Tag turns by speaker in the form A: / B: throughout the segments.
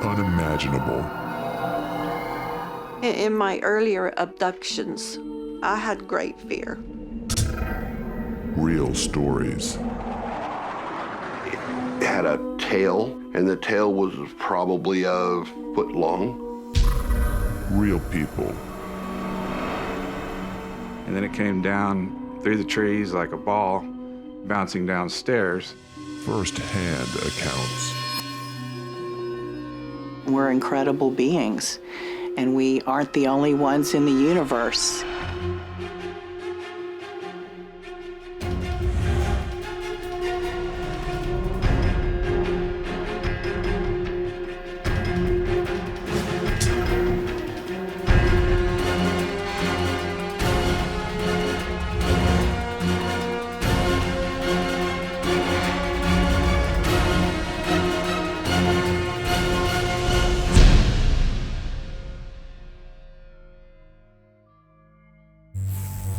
A: unimaginable.
B: In my earlier abductions, I had great fear.
A: Real stories.
C: It had a tail, and the tail was probably a foot long.
A: Real people.
D: And then it came down through the trees like a ball, bouncing downstairs.
A: First-hand accounts.
E: We're incredible beings, and we aren't the only ones in the universe.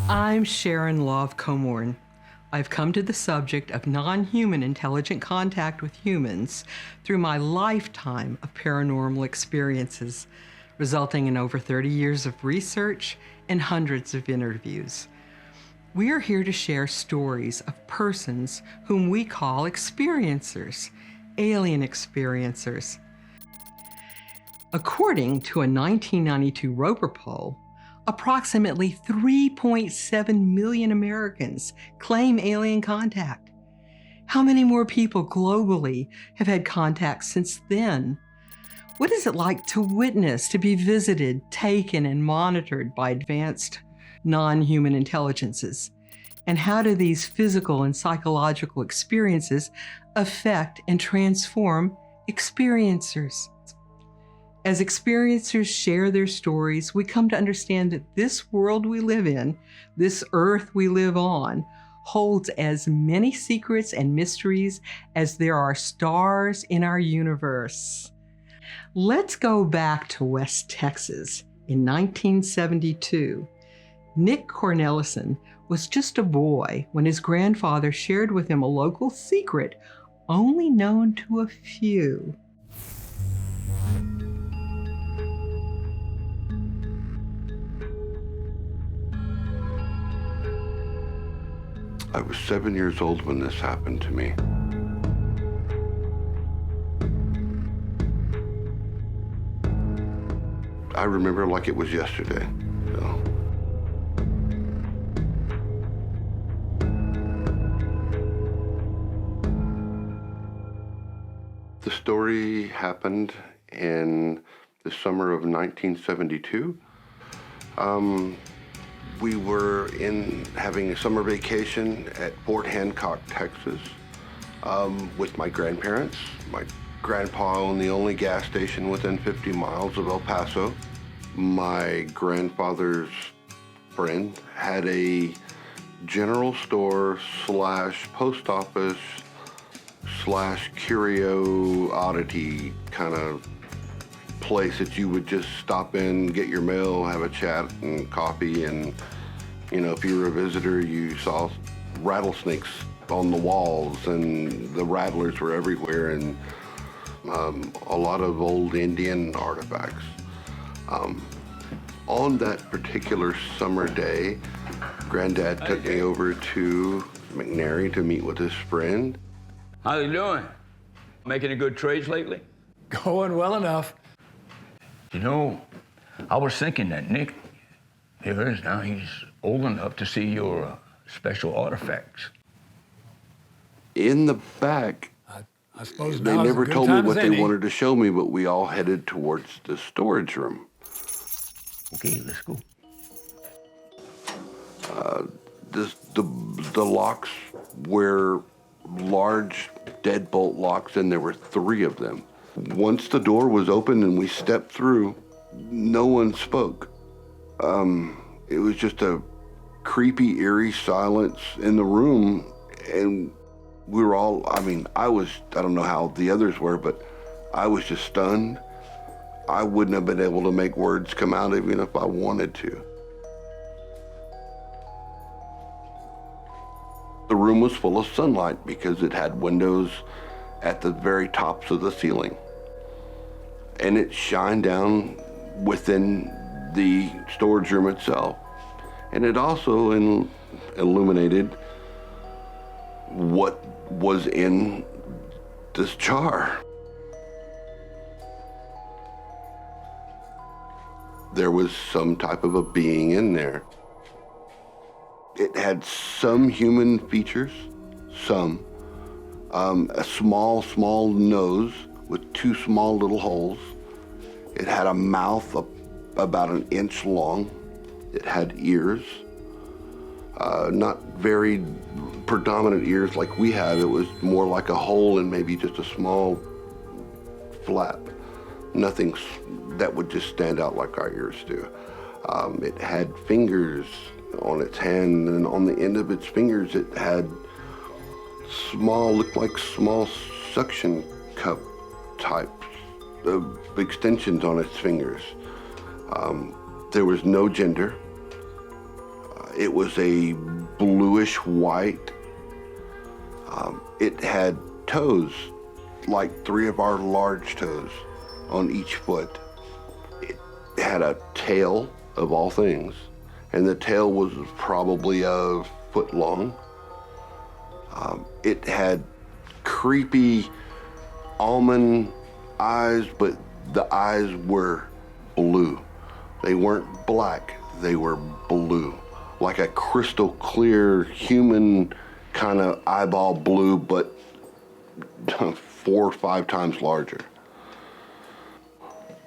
F: I'm Sharon Love Comorn. I've come to the subject of non-human intelligent contact with humans through my lifetime of paranormal experiences, resulting in over 30 years of research and hundreds of interviews. We are here to share stories of persons whom we call experiencers, alien experiencers. According to a 1992 Roper poll, approximately 3.7 million Americans claim alien contact. How many more people globally have had contact since then? What is it like to witness, to be visited, taken, and monitored by advanced non-human intelligences? And how do these physical and psychological experiences affect and transform experiencers? As experiencers share their stories, we come to understand that this world we live in, this earth we live on, holds as many secrets and mysteries as there are stars in our universe. Let's go back to West Texas in 1972. Nick Cornelison was just a boy when his grandfather shared with him a local secret only known to a few.
C: I was 7 years old when this happened to me. I remember like it was yesterday. So. The story happened in the summer of 1972. We were having a summer vacation at Fort Hancock, Texas, with my grandparents. My grandpa owned the only gas station within 50 miles of El Paso. My grandfather's friend had a general store / post office / curio oddity kind of place that you would just stop in, get your mail, have a chat and coffee, and if you were a visitor, you saw rattlesnakes on the walls, and the rattlers were everywhere, and a lot of old Indian artifacts. On that particular summer day, Granddad took me over to McNary to meet with his friend.
G: How you doing? Making a good trades lately?
H: Going well enough.
G: I was thinking that Nick, here is now, he's old enough to see your special artifacts.
C: In the back,
H: I suppose
C: they never told me what they wanted to show me, but we all headed towards the storage room.
G: Okay, let's go.
C: The locks were large deadbolt locks, and there were 3 of them. Once the door was open and we stepped through, no one spoke. It was just a creepy, eerie silence in the room, and we were all, I don't know how the others were, but I was just stunned. I wouldn't have been able to make words come out even if I wanted to. The room was full of sunlight because it had windows at the very tops of the ceiling. and it shined down within the storage room itself. And it also illuminated what was in this jar. There was some type of a being in there. It had some human features, some. A small nose with two small little holes. It had a mouth about an inch long. It had ears, not very predominant ears like we have. It was more like a hole and maybe just a small flap. Nothing that would just stand out like our ears do. It had fingers on its hand, and on the end of its fingers it had looked like small suction cup type of extensions on its fingers. There was no gender. It was a bluish white. It had toes, like 3 of our large toes on each foot. It had a tail, of all things, and the tail was probably a foot long. It had creepy almond eyes, but the eyes were blue. They weren't black, they were blue. Like a crystal clear human kind of eyeball blue, but 4 or 5 times larger.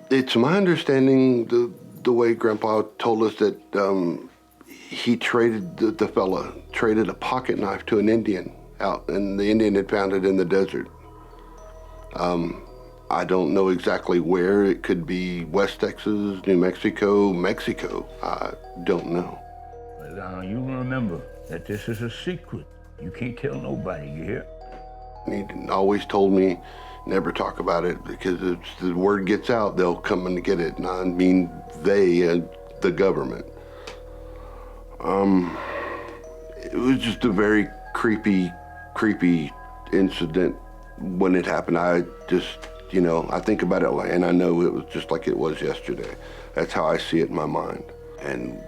C: It's my understanding, the way Grandpa told us, that he traded, the fella traded a pocket knife to an Indian out, and the Indian had found it in the desert. I don't know exactly where. It could be West Texas, New Mexico, Mexico. I don't know.
G: But you remember that this is a secret. You can't tell nobody, you hear?
C: He always told me never talk about it, because if the word gets out, they'll come and get it. And I mean they, the government. It was just a very creepy incident when it happened. I just, I think about it and I know it was just like it was yesterday. That's how I see it in my mind. And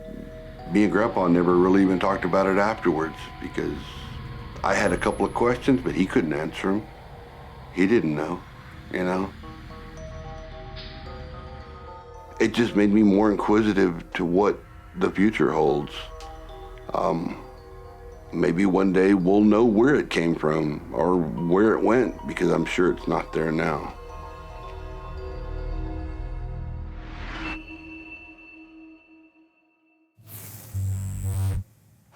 C: me and Grandpa never really even talked about it afterwards, because I had a couple of questions, but he couldn't answer them. He didn't know, It just made me more inquisitive to what the future holds. Maybe one day we'll know where it came from or where it went, because I'm sure it's not there now.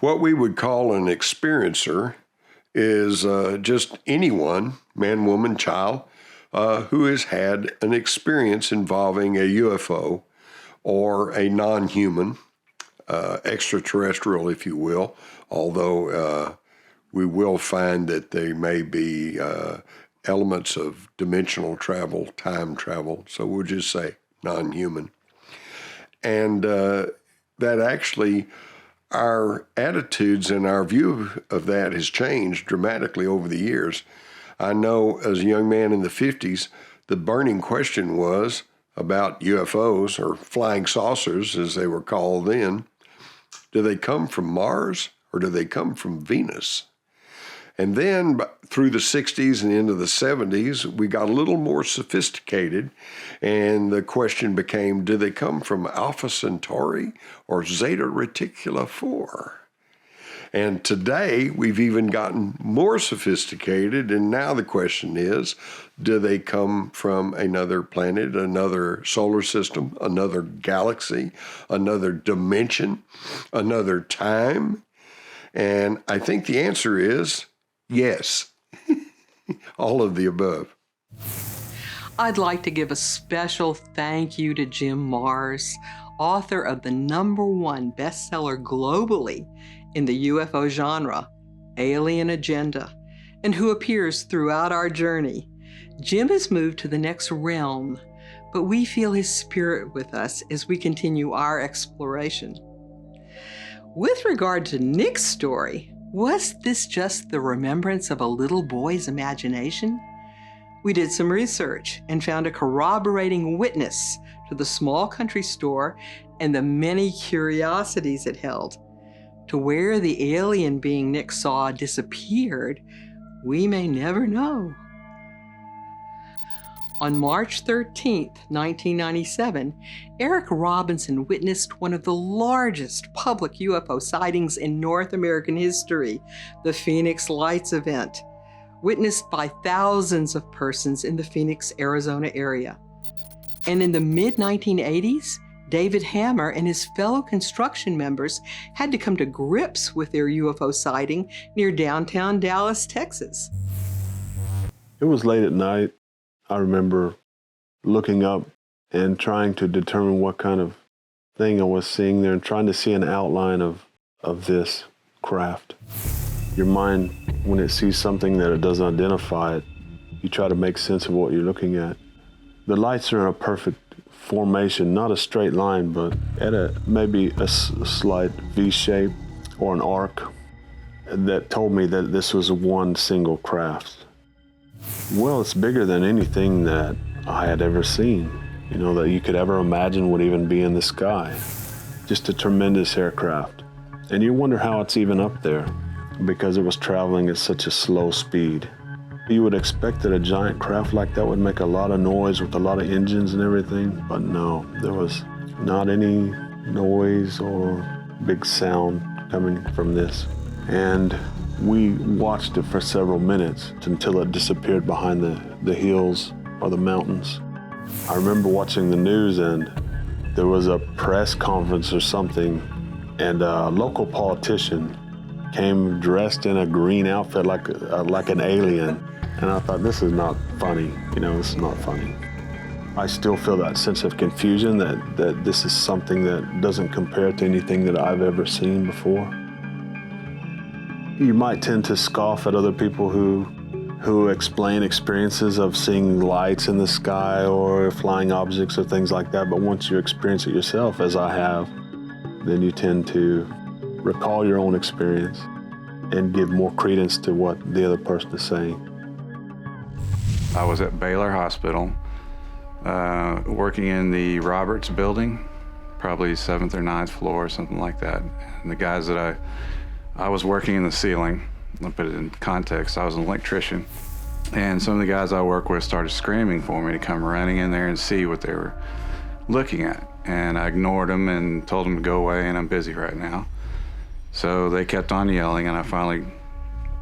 I: What we would call an experiencer is just anyone, man, woman, child, who has had an experience involving a UFO or a non-human, extraterrestrial, if you will, although we will find that they may be elements of dimensional travel, time travel, so we'll just say non-human. And that actually, our attitudes and our view of that has changed dramatically over the years. I know as a young man in the 50s, the burning question was about UFOs, or flying saucers as they were called then. Do they come from Mars or do they come from Venus? And then through the 60s and into the 70s, we got a little more sophisticated, and the question became, do they come from Alpha Centauri or Zeta Reticuli 4? And today, we've even gotten more sophisticated, and now the question is, do they come from another planet, another solar system, another galaxy, another dimension, another time? And I think the answer is yes, all of the above.
F: I'd like to give a special thank you to Jim Marrs, author of the #1 bestseller globally in the UFO genre, Alien Agenda, and who appears throughout our journey. Jim has moved to the next realm, but we feel his spirit with us as we continue our exploration. With regard to Nick's story, was this just the remembrance of a little boy's imagination? We did some research and found a corroborating witness to the small country store and the many curiosities it held. To where the alien being Nick saw disappeared, we may never know. On March 13, 1997, Eric Robinson witnessed one of the largest public UFO sightings in North American history, the Phoenix Lights event, witnessed by thousands of persons in the Phoenix, Arizona area. And in the mid-1980s, David Hammer and his fellow construction members had to come to grips with their UFO sighting near downtown Dallas, Texas.
J: It was late at night. I remember looking up and trying to determine what kind of thing I was seeing there and trying to see an outline of this craft. Your mind, when it sees something that it doesn't identify it, you try to make sense of what you're looking at. The lights are in a perfect formation, not a straight line, but at maybe a slight V shape or an arc that told me that this was one single craft. Well, it's bigger than anything that I had ever seen, that you could ever imagine would even be in the sky. Just a tremendous aircraft. And you wonder how it's even up there, because it was traveling at such a slow speed. You would expect that a giant craft like that would make a lot of noise with a lot of engines and everything, but no, there was not any noise or big sound coming from this. And we watched it for several minutes until it disappeared behind the hills or the mountains. I remember watching the news, and there was a press conference or something, and a local politician came dressed in a green outfit like an alien. And I thought, this is not funny. This is not funny. I still feel that sense of confusion that this is something that doesn't compare to anything that I've ever seen before. You might tend to scoff at other people who explain experiences of seeing lights in the sky or flying objects or things like that, but once you experience it yourself, as I have, then you tend to recall your own experience and give more credence to what the other person is saying.
D: I was at Baylor Hospital, working in the Roberts building, probably 7th or 9th floor, something like that. And the guys that I was working in the ceiling. I'll put it in context. I was an electrician. And some of the guys I work with started screaming for me to come running in there and see what they were looking at. And I ignored them and told them to go away, and I'm busy right now. So they kept on yelling, and I finally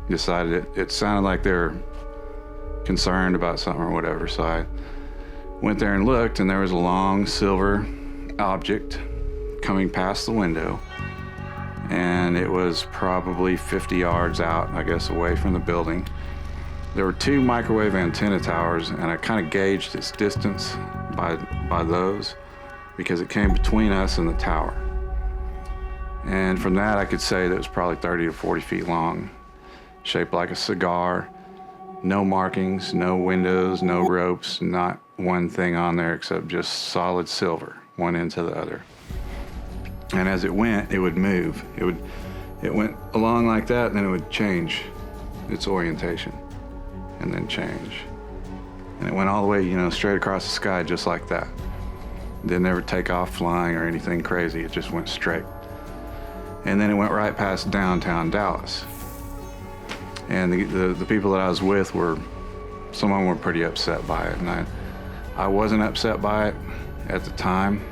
D: decided it sounded like they were concerned about something or whatever. So I went there and looked, and there was a long silver object coming past the window. And it was probably 50 yards out, I guess, away from the building. There were 2 microwave antenna towers, and I kind of gauged its distance by those because it came between us and the tower. And from that, I could say that it was probably 30 to 40 feet long, shaped like a cigar, no markings, no windows, no ropes, not one thing on there except just solid silver, one end to the other. And as it went, it would move. It went along like that, and then it would change its orientation, and then change. And it went all the way, straight across the sky, just like that. It didn't ever take off flying or anything crazy. It just went straight. And then it went right past downtown Dallas. And the people that I was with some of them were pretty upset by it. And I wasn't upset by it at the time.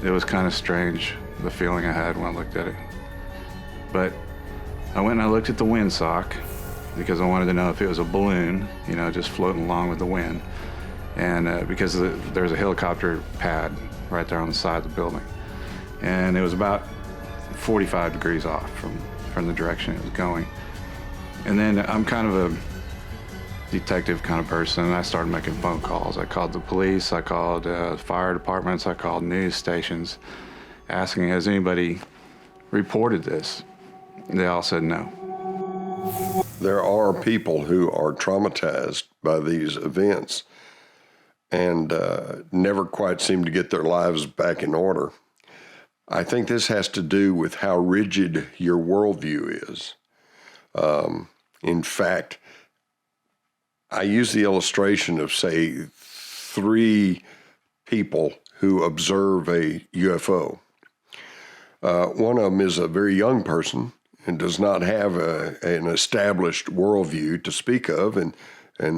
D: It was kind of strange, the feeling I had when I looked at it. But I went and I looked at the windsock because I wanted to know if it was a balloon, just floating along with the wind. And because there's a helicopter pad right there on the side of the building. And it was about 45 degrees off from the direction it was going. And then I'm kind of a detective kind of person, and I started making phone calls. I called the police, I called fire departments, I called news stations, asking, has anybody reported this? And they all said no.
I: There are people who are traumatized by these events and never quite seem to get their lives back in order. I think this has to do with how rigid your worldview is. In fact, I use the illustration of, say, 3 people who observe a UFO. One of them is a very young person and does not have an established worldview to speak of, and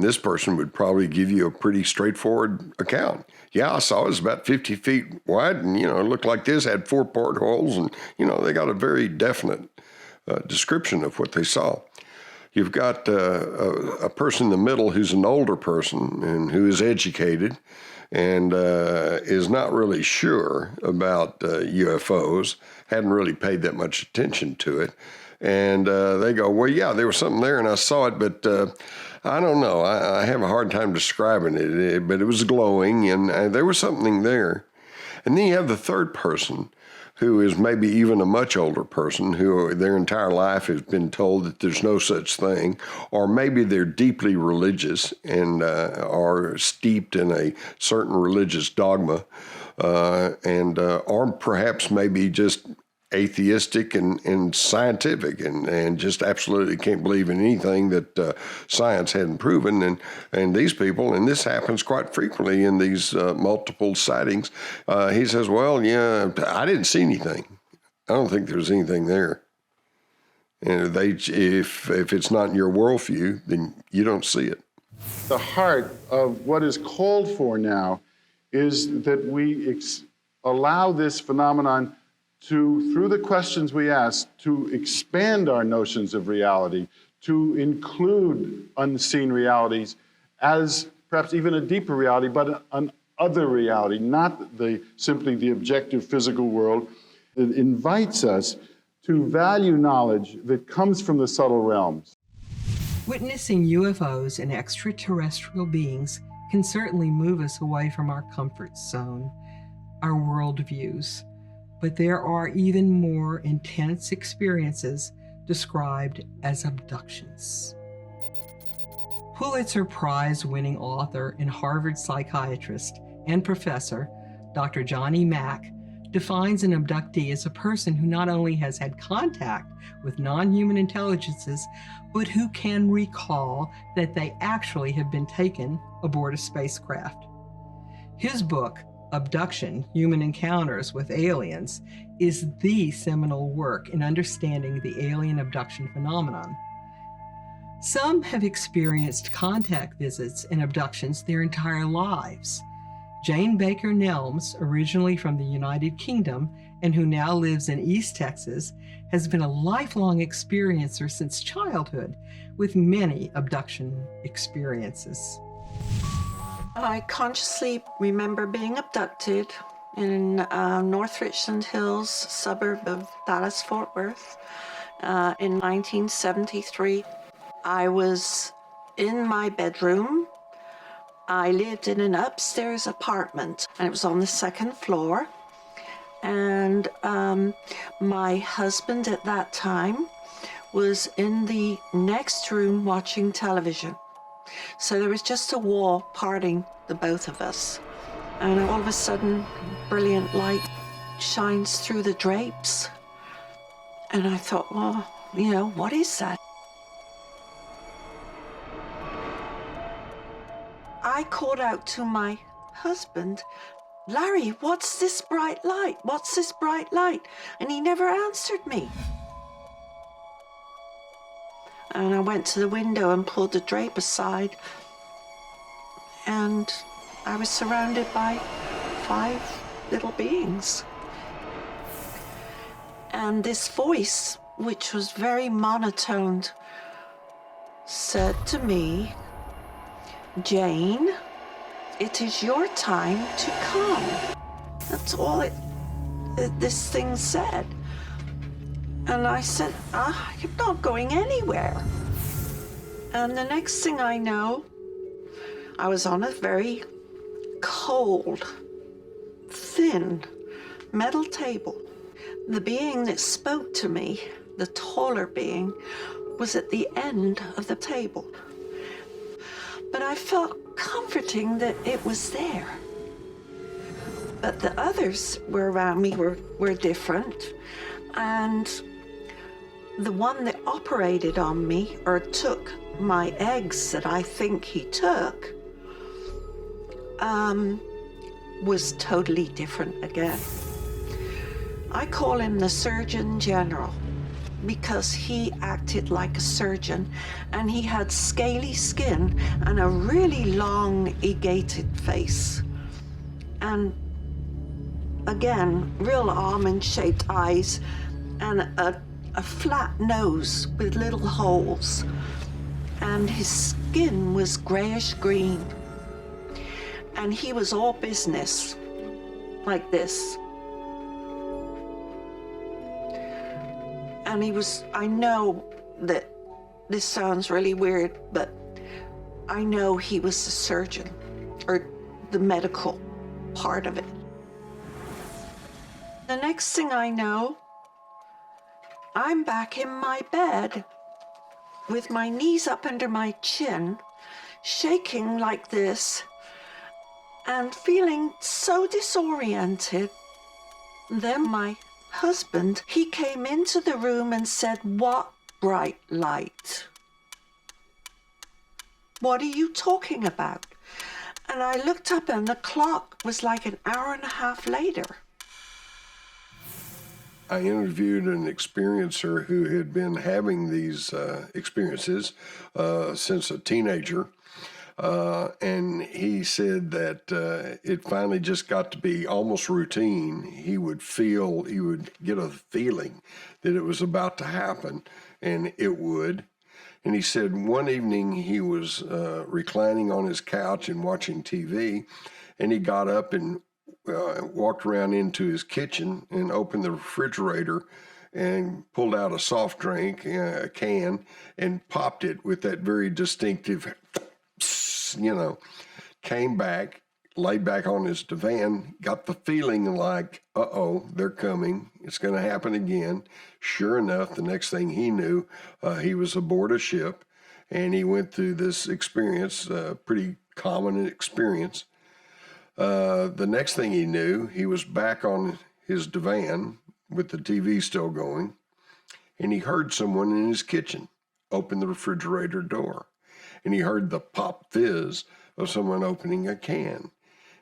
I: this person would probably give you a pretty straightforward account. Yeah, I saw it was about 50 feet wide, and, it looked like this, had 4 portholes, and, they got a very definite description of what they saw. You've got a person in the middle who's an older person and who is educated and is not really sure about UFOs, hadn't really paid that much attention to it. And they go, well, yeah, there was something there and I saw it, but I don't know. I have a hard time describing it, but it was glowing and there was something there. And then you have the third person who is maybe even a much older person who their entire life has been told that there's no such thing, or maybe they're deeply religious and are steeped in a certain religious dogma, or perhaps maybe just atheistic and scientific and just absolutely can't believe in anything that science hadn't proven. And these people, and this happens quite frequently in these multiple sightings, he says, well, yeah, I didn't see anything. I don't think there's anything there. And if it's not in your worldview, then you don't see it.
K: The heart of what is called for now is that we allow this phenomenon to, through the questions we ask, to expand our notions of reality, to include unseen realities as perhaps even a deeper reality, but an other reality, not simply the objective physical world. It invites us to value knowledge that comes from the subtle realms.
F: Witnessing UFOs and extraterrestrial beings can certainly move us away from our comfort zone, our worldviews. But there are even more intense experiences described as abductions. Pulitzer Prize-winning author and Harvard psychiatrist and professor, Dr. Johnny Mack, defines an abductee as a person who not only has had contact with non-human intelligences, but who can recall that they actually have been taken aboard a spacecraft. His book, Abduction: Human Encounters with Aliens, is the seminal work in understanding the alien abduction phenomenon. Some have experienced contact visits and abductions their entire lives. Jane Baker Nelms, originally from the United Kingdom and who now lives in East Texas, has been a lifelong experiencer since childhood, with many abduction experiences.
B: I consciously remember being abducted in North Richland Hills, suburb of Dallas-Fort Worth, in 1973. I was in my bedroom. I lived in an upstairs apartment, and it was on the 2nd floor. And my husband at that time was in the next room watching television. So there was just a wall parting the both of us. And all of a sudden, brilliant light shines through the drapes. And I thought, well, what is that? I called out to my husband, Larry, what's this bright light? What's this bright light? And he never answered me. And I went to the window and pulled the drape aside, and I was surrounded by 5 little beings. And this voice, which was very monotoned, said to me, Jane, it is your time to come. That's all this thing said. And I said, you're not going anywhere. And the next thing I know, I was on a very cold, thin metal table. The being that spoke to me, the taller being, was at the end of the table. But I felt comforting that it was there. But the others were around me were different. And the one that operated on me or took my eggs that I think he took was totally different again. I call him the Surgeon General because he acted like a surgeon, and he had scaly skin and a really long, elongated face. And again, real almond-shaped eyes and a flat nose with little holes. And his skin was grayish green. And he was all business, like this. And he was, I know that this sounds really weird, but I know he was the surgeon, or the medical part of it. The next thing I know, I'm back in my bed with my knees up under my chin, shaking like this, and feeling so disoriented. Then my husband, he came into the room and said, "What bright light? What are you talking about?" And I looked up and the clock was like an hour and a half later.
I: I interviewed an experiencer who had been having these experiences since a teenager. And he said that it finally just got to be almost routine. He would get a feeling that it was about to happen, and it would. And he said one evening he was reclining on his couch and watching TV, and he got up and walked around into his kitchen and opened the refrigerator and pulled out a soft drink, a can, and popped it with that very distinctive, came back, laid back on his divan, got the feeling like, uh-oh, they're coming. It's going to happen again. Sure enough, the next thing he knew, he was aboard a ship, and he went through this experience, pretty common experience. The next thing he knew, he was back on his divan with the TV still going, and he heard someone in his kitchen open the refrigerator door. And he heard the pop fizz of someone opening a can.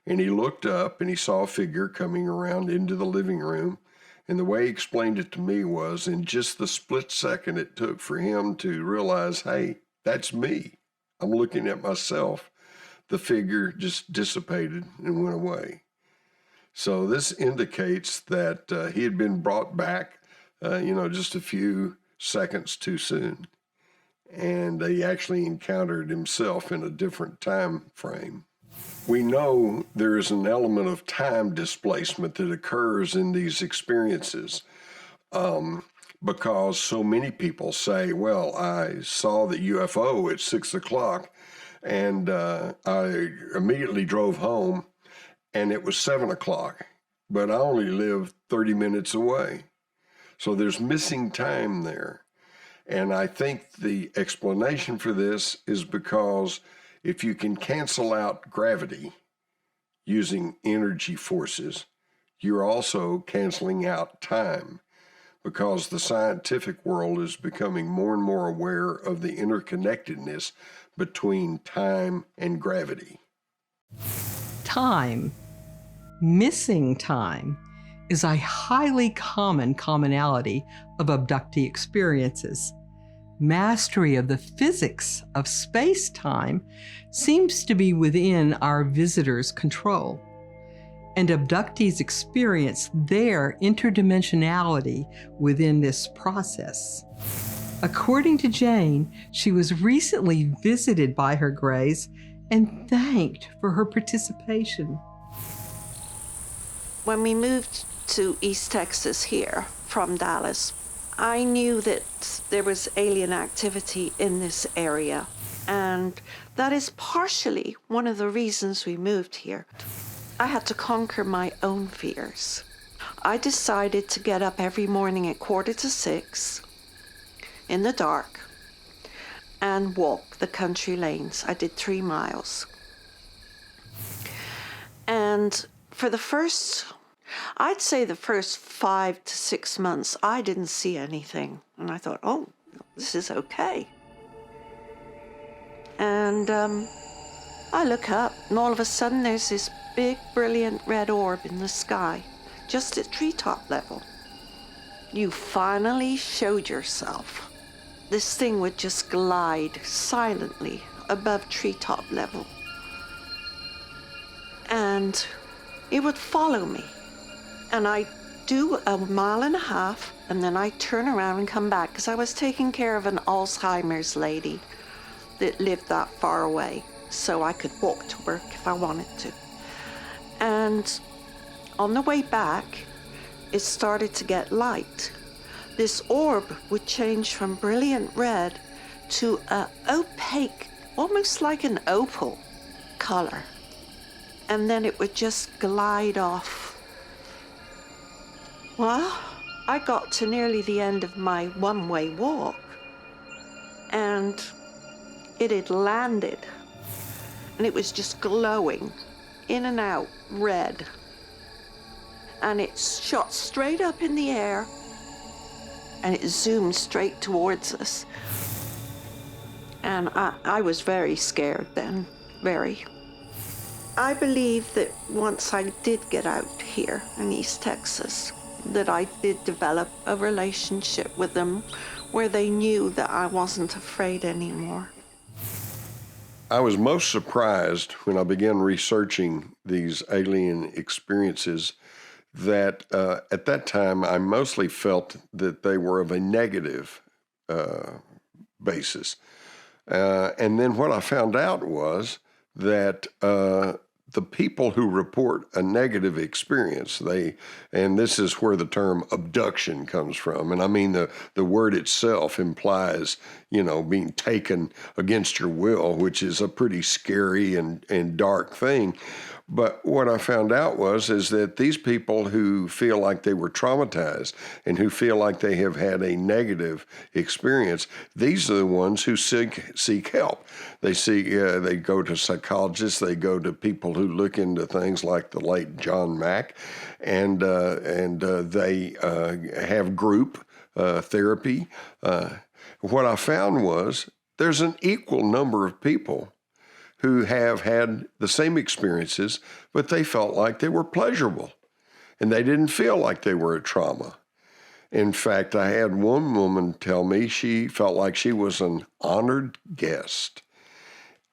I: And he looked up and he saw a figure coming around into the living room. And the way he explained it to me was, in just the split second it took for him to realize, hey, that's me. I'm looking at myself. The figure just dissipated and went away. So this indicates that he had been brought back, just a few seconds too soon. And he actually encountered himself in a different time frame. We know there is an element of time displacement that occurs in these experiences because so many people say, well, I saw the UFO at 6 o'clock and I immediately drove home and it was 7 o'clock, but I only live 30 minutes away. So there's missing time there. And I think the explanation for this is because if you can cancel out gravity using energy forces, you're also canceling out time, because the scientific world is becoming more and more aware of the interconnectedness between time and gravity.
F: Time, missing time, is a highly common commonality of abductee experiences. Mastery of the physics of space-time seems to be within our visitors' control, and abductees experience their interdimensionality within this process. According to Jane, she was recently visited by her Greys and thanked for her participation.
B: When we moved to East Texas here from Dallas, I knew that there was alien activity in this area, and that is partially one of the reasons we moved here. I had to conquer my own fears. I decided to get up every morning at 5:45 in the dark and walk the country lanes. I did 3 miles. And for I'd say the first 5 to 6 months, I didn't see anything. And I thought, oh, this is okay. And I look up, and all of a sudden there's this big, brilliant red orb in the sky, just at treetop level. You finally showed yourself. This thing would just glide silently above treetop level. And it would follow me. And I'd do 1.5 miles, and then I'd turn around and come back, because I was taking care of an Alzheimer's lady that lived that far away, so I could walk to work if I wanted to. And on the way back, it started to get light. This orb would change from brilliant red to an opaque, almost like an opal color. And then it would just glide off. Well, I got to nearly the end of my one-way walk, and it had landed, and it was just glowing in and out red. And it shot straight up in the air, and it zoomed straight towards us. And I was very scared then, very. I believe that once I did get out here in East Texas, that I did develop a relationship with them where they knew that I wasn't afraid anymore.
I: I was most surprised when I began researching these alien experiences that at that time I mostly felt that they were of a negative basis. And then what I found out was that the people who report a negative experience, and this is where the term abduction comes from. And I mean, the word itself implies, being taken against your will, which is a pretty scary and dark thing. But what I found out is that these people who feel like they were traumatized and who feel like they have had a negative experience, these are the ones who seek help. They go to psychologists, they go to people who look into things like the late John Mack, and they have group therapy. What I found was there's an equal number of people who have had the same experiences, but they felt like they were pleasurable, and they didn't feel like they were a trauma. In fact, I had one woman tell me she felt like she was an honored guest.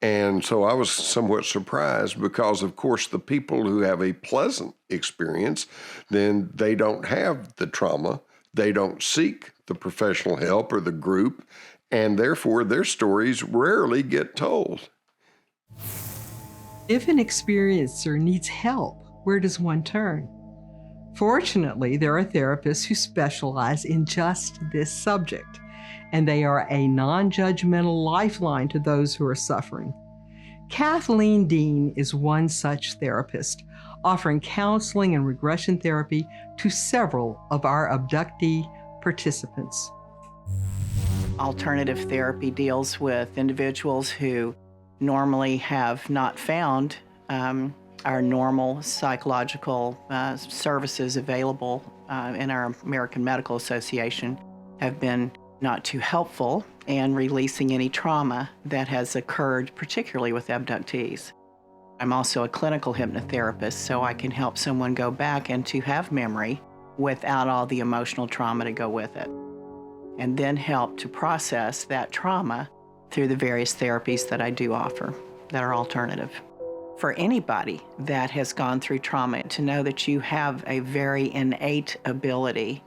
I: And so I was somewhat surprised because, of course, the people who have a pleasant experience, then they don't have the trauma, they don't seek the professional help or the group, and therefore their stories rarely get told.
F: If an experiencer needs help, where does one turn? Fortunately, there are therapists who specialize in just this subject, and they are a non-judgmental lifeline to those who are suffering. Kathleen Dean is one such therapist, offering counseling and regression therapy to several of our abductee participants.
E: Alternative therapy deals with individuals who normally have not found our normal psychological services available in our American Medical Association, have been not too helpful in releasing any trauma that has occurred, particularly with abductees. I'm also a clinical hypnotherapist, so I can help someone go back and to have memory without all the emotional trauma to go with it, and then help to process that trauma through the various therapies that I do offer that are alternative. For anybody that has gone through trauma, to know that you have a very innate ability,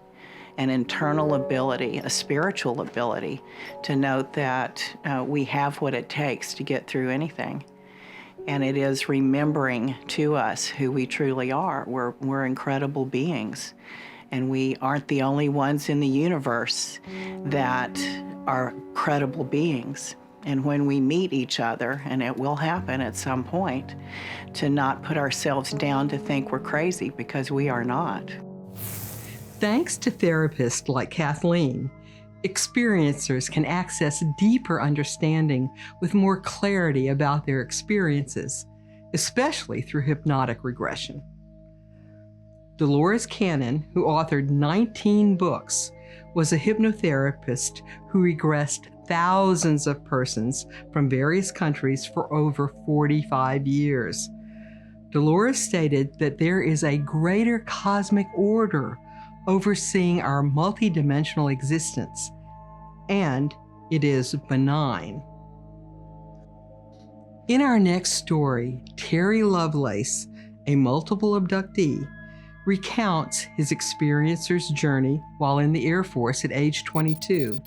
E: an internal ability, a spiritual ability, to note that we have what it takes to get through anything. And it is remembering to us who we truly are. We're incredible beings, and we aren't the only ones in the universe that are credible beings. And when we meet each other, and it will happen at some point, to not put ourselves down to think we're crazy, because we are not.
F: Thanks to therapists like Kathleen, experiencers can access deeper understanding with more clarity about their experiences, especially through hypnotic regression. Dolores Cannon, who authored 19 books, was a hypnotherapist who regressed thousands of persons from various countries for over 45 years. Dolores stated that there is a greater cosmic order overseeing our multidimensional existence, and it is benign. In our next story, Terry Lovelace, a multiple abductee, recounts his experiencer's journey while in the Air Force at age 22.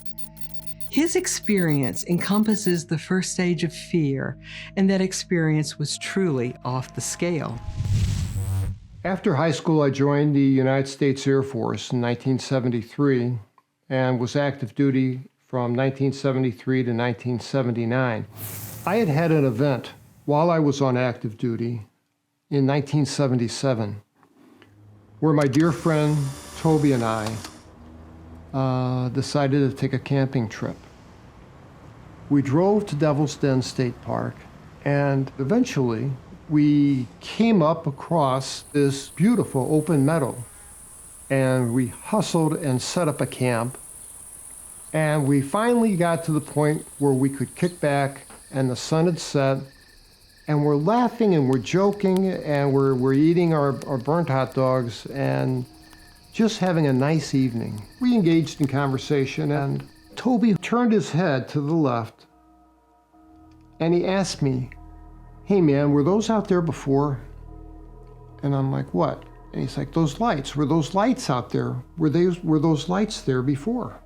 F: His experience encompasses the first stage of fear, and that experience was truly off the scale.
L: After high school, I joined the United States Air Force in 1973 and was active duty from 1973 to 1979. I had had an event while I was on active duty in 1977 where my dear friend Toby and I decided to take a camping trip. We drove to Devil's Den State Park, and eventually we came up across this beautiful open meadow, and we hustled and set up a camp, and we finally got to the point where we could kick back and the sun had set, and we're laughing and we're joking and we're eating our burnt hot dogs and just having a nice evening. We engaged in conversation, and Toby turned his head to the left and he asked me, "Hey man, were those out there before?" And I'm like, "What?" And he's like, "Those lights, were those lights out there? Were those lights there before?"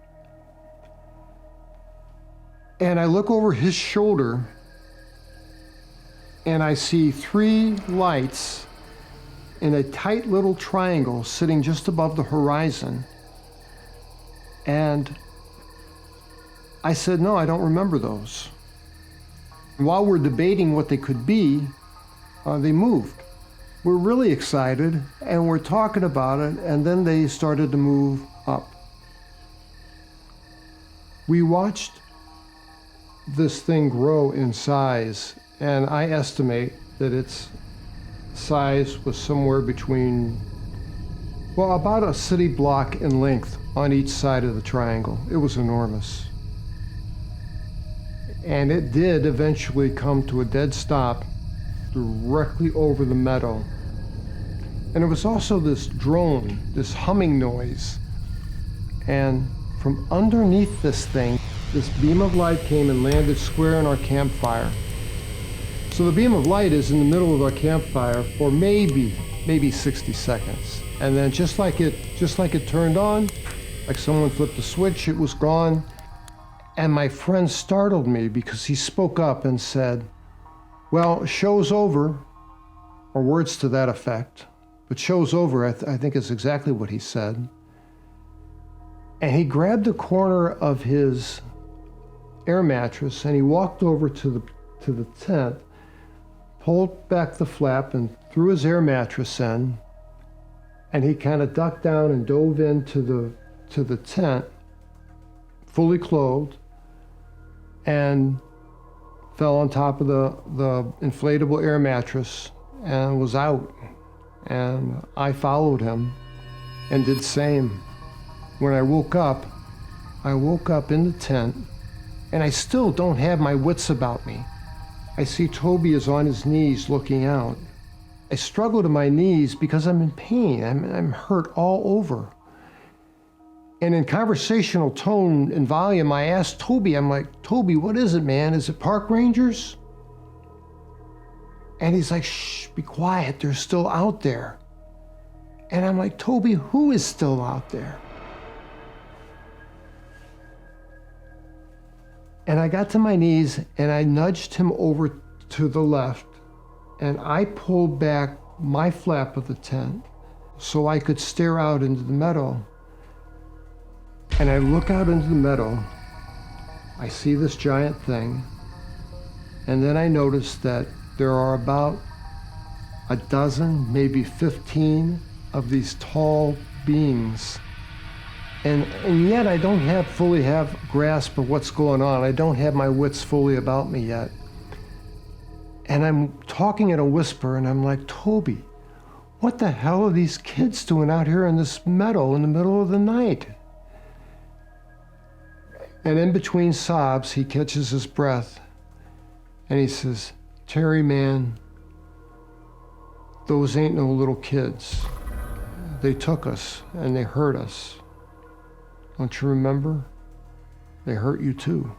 L: And I look over his shoulder and I see 3 lights in a tight little triangle sitting just above the horizon. And I said, "No, I don't remember those." While we're debating what they could be, they moved. We're really excited and we're talking about it, and then they started to move up. We watched this thing grow in size, and I estimate that its size was somewhere between, well, about a city block in length on each side of the triangle. It was enormous. And it did eventually come to a dead stop directly over the meadow. And there was also this drone, this humming noise. And from underneath this thing, this beam of light came and landed square in our campfire. So the beam of light is in the middle of our campfire for maybe 60 seconds. And then just like it turned on, like someone flipped a switch, it was gone. And my friend startled me because he spoke up and said, "Well, show's over," or words to that effect. But show's over, I think is exactly what he said. And he grabbed the corner of his air mattress and he walked over to the tent, pulled back the flap and threw his air mattress in, and he kind of ducked down and dove into the tent, fully clothed, and fell on top of the inflatable air mattress and was out. And I followed him and did the same. When I woke up in the tent, and I still don't have my wits about me. I see Toby is on his knees looking out. I struggle to my knees because I'm in pain. I'm hurt all over. And in conversational tone and volume, I asked Toby, I'm like, "Toby, what is it, man? Is it park rangers?" And he's like, "Shh, be quiet, they're still out there." And I'm like, "Toby, who is still out there?" And I got to my knees and I nudged him over to the left, and I pulled back my flap of the tent so I could stare out into the meadow. And I look out into the meadow, I see this giant thing, and then I notice that there are about a dozen, maybe 15 of these tall beings. And yet I don't fully have grasp of what's going on. I don't have my wits fully about me yet. And I'm talking in a whisper, and I'm like, "Toby, what the hell are these kids doing out here in this meadow in the middle of the night?" And in between sobs, he catches his breath and he says, "Terry, man, those ain't no little kids. They took us and they hurt us. Don't you remember? They hurt you too."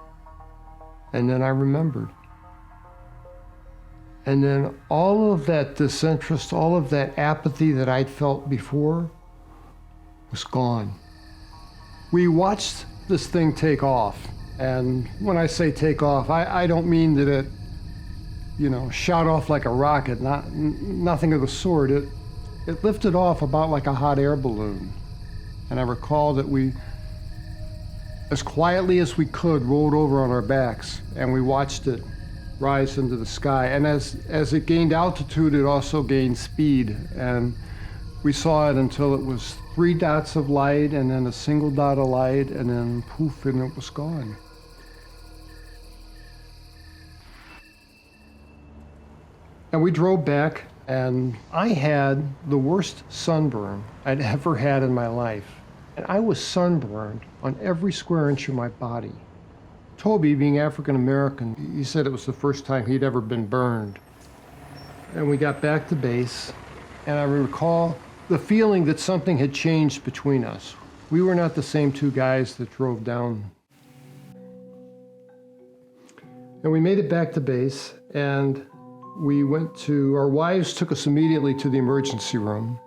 L: And then I remembered. And then all of that disinterest, all of that apathy that I'd felt before was gone. We watched this thing take off. And when I say take off, I don't mean that it, shot off like a rocket, nothing of the sort. It lifted off about like a hot air balloon. And I recall that we, as quietly as we could, rolled over on our backs and we watched it rise into the sky. And as it gained altitude, it also gained speed. And we saw it until it was 3 dots of light and then a single dot of light and then poof, and it was gone. And we drove back, and I had the worst sunburn I'd ever had in my life. And I was sunburned on every square inch of my body. Toby, being African American, he said it was the first time he'd ever been burned. And we got back to base, and I recall the feeling that something had changed between us. We were not the same 2 guys that drove down. And we made it back to base, and our wives took us immediately to the emergency room,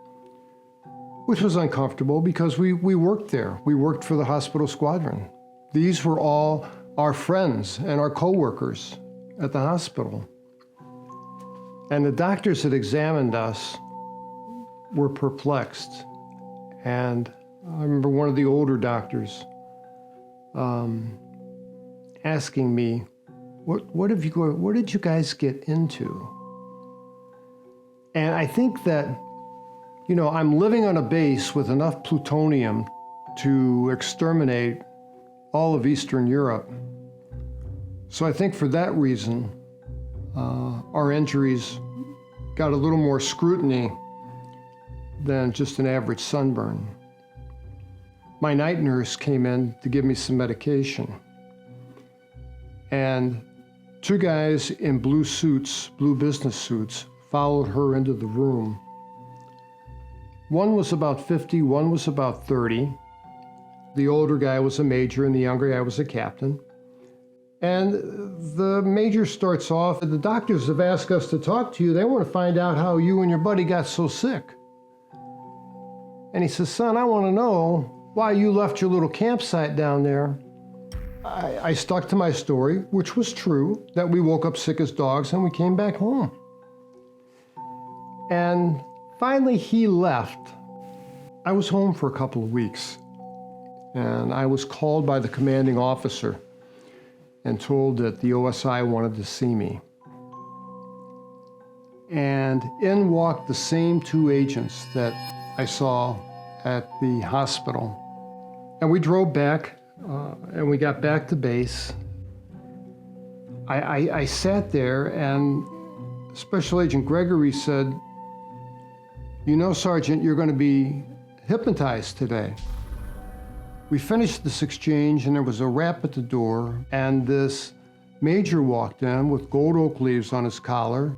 L: which was uncomfortable because we worked there. We worked for the hospital squadron. These were all our friends and our coworkers at the hospital. And the doctors that examined us were perplexed. And I remember one of the older doctors asking me, what did you guys get into? And I think that, I'm living on a base with enough plutonium to exterminate all of Eastern Europe. So I think for that reason, our injuries got a little more scrutiny than just an average sunburn. My night nurse came in to give me some medication. And 2 guys in blue business suits, followed her into the room. One was about 50, one was about 30. The older guy was a major and the younger guy was a captain. And the major starts off, "The doctors have asked us to talk to you. They want to find out how you and your buddy got so sick." And he says, "Son, I want to know why you left your little campsite down there." I stuck to my story, which was true, that we woke up sick as dogs and we came back home. And finally he left. I was home for a couple of weeks, and I was called by the commanding officer and told that the OSI wanted to see me. And in walked the same 2 agents that I saw at the hospital. And we drove back, and we got back to base. I sat there, and Special Agent Gregory said, "Sergeant, you're going to be hypnotized today." We finished this exchange, and there was a rap at the door, and this major walked in with gold oak leaves on his collar,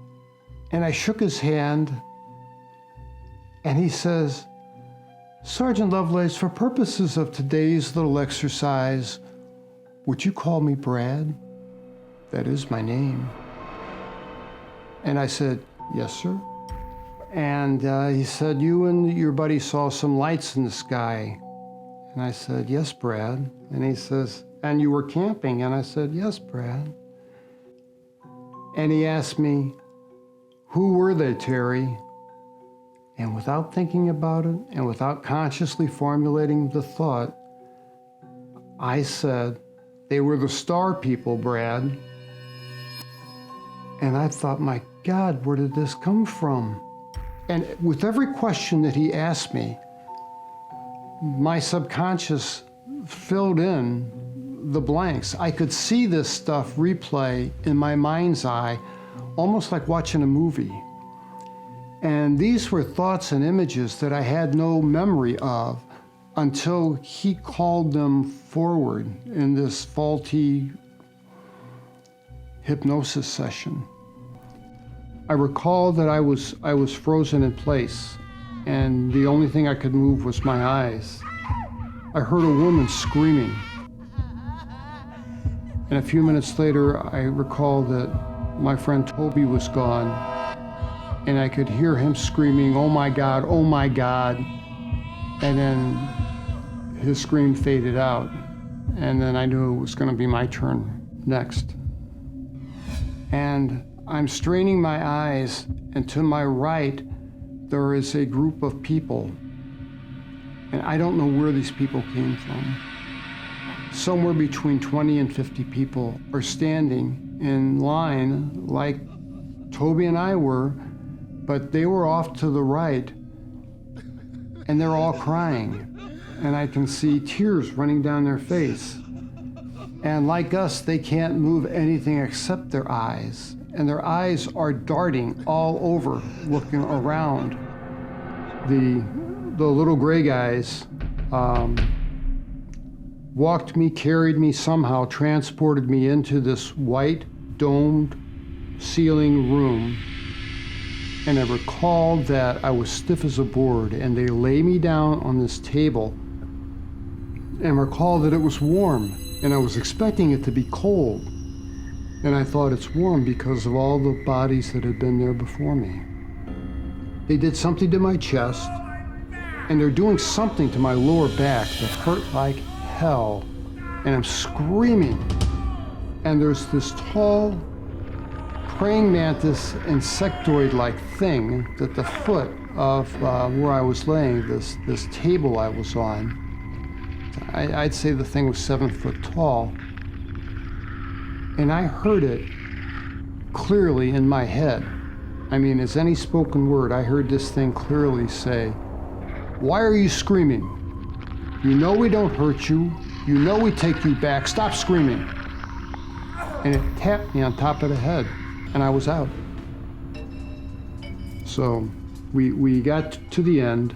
L: and I shook his hand, and he says, "Sergeant Lovelace, for purposes of today's little exercise, would you call me Brad? That is my name." And I said, "Yes, sir." And he said, "You and your buddy saw some lights in the sky." And I said, "Yes, Brad." And he says, "And you were camping?" And I said, "Yes, Brad." And he asked me, "Who were they, Terry?" And without thinking about it and without consciously formulating the thought, I said, "They were the star people, Brad." And I thought, my God, where did this come from? And with every question that he asked me, my subconscious filled in the blanks. I could see this stuff replay in my mind's eye, almost like watching a movie. And these were thoughts and images that I had no memory of, until he called them forward in this faulty hypnosis session. I recall that I was frozen in place, and the only thing I could move was my eyes. I heard a woman screaming. And a few minutes later, I recall that my friend Toby was gone, and I could hear him screaming, "Oh my God, oh my God." And then his scream faded out, and then I knew it was going to be my turn next. And I'm straining my eyes, and to my right, there is a group of people, and I don't know where these people came from. Somewhere between 20 and 50 people are standing in line like Toby and I were, but they were off to the right, and they're all crying. And I can see tears running down their face. And like us, they can't move anything except their eyes. And their eyes are darting all over, looking around. The little gray guys walked me, carried me somehow, transported me into this white domed ceiling room. And I recall that I was stiff as a board, and they lay me down on this table, and recall that it was warm, and I was expecting it to be cold. And I thought it's warm because of all the bodies that had been there before me. They did something to my chest, and they're doing something to my lower back that hurt like hell. And I'm screaming. And there's this tall praying mantis insectoid-like thing at the foot of where I was laying, this table I was on. I'd say the thing was 7 foot tall. And I heard it clearly in my head. I mean, as any spoken word, I heard this thing clearly say, "Why are you screaming? You know we don't hurt you. You know we take you back. Stop screaming." And it tapped me on top of the head, and I was out. So we got to the end,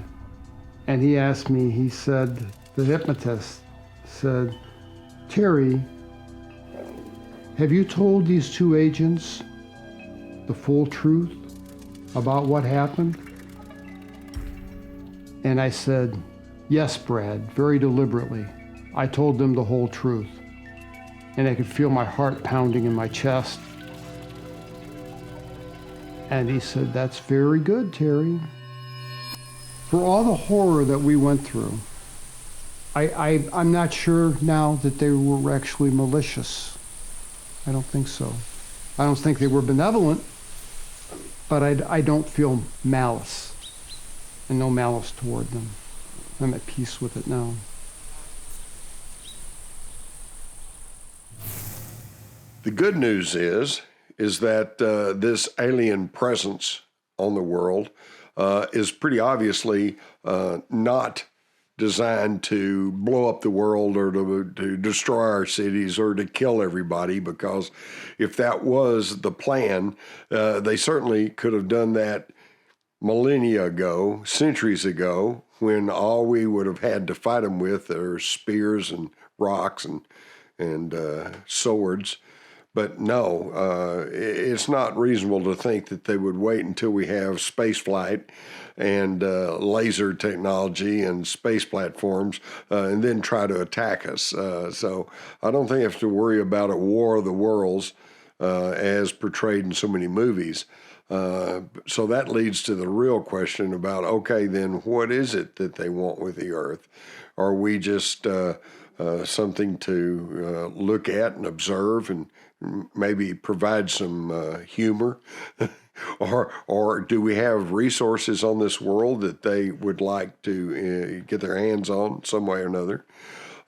L: and he asked me, he said, the hypnotist said, "Terry, have you told these two agents the full truth about what happened?" And I said, "Yes, Brad," very deliberately. I told them the whole truth. And I could feel my heart pounding in my chest. And he said, "That's very good, Terry." For all the horror that we went through, I'm not sure now that they were actually malicious. I don't think so. I don't think they were benevolent, but I don't feel malice, and no malice toward them. I'm at peace with it now.
I: The good news is that this alien presence on the world is pretty obviously not designed to blow up the world or to destroy our cities or to kill everybody, because if that was the plan, they certainly could have done that millennia ago, centuries ago, when all we would have had to fight them with are spears and rocks and swords. But no, it's not reasonable to think that they would wait until we have space flight and laser technology and space platforms and then try to attack us. So I don't think you have to worry about a war of the worlds as portrayed in so many movies. So that leads to the real question about, okay, then what is it that they want with the Earth? Are we just something to look at and observe and maybe provide some humor? or do we have resources on this world that they would like to get their hands on some way or another?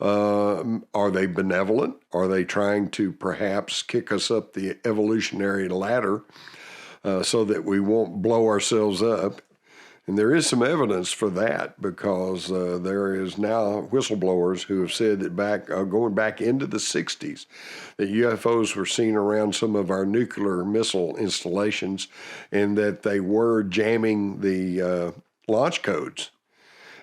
I: Are they benevolent? Are they trying to perhaps kick us up the evolutionary ladder so that we won't blow ourselves up? And there is some evidence for that, because there is now whistleblowers who have said that going back into the 60s, that UFOs were seen around some of our nuclear missile installations and that they were jamming the launch codes.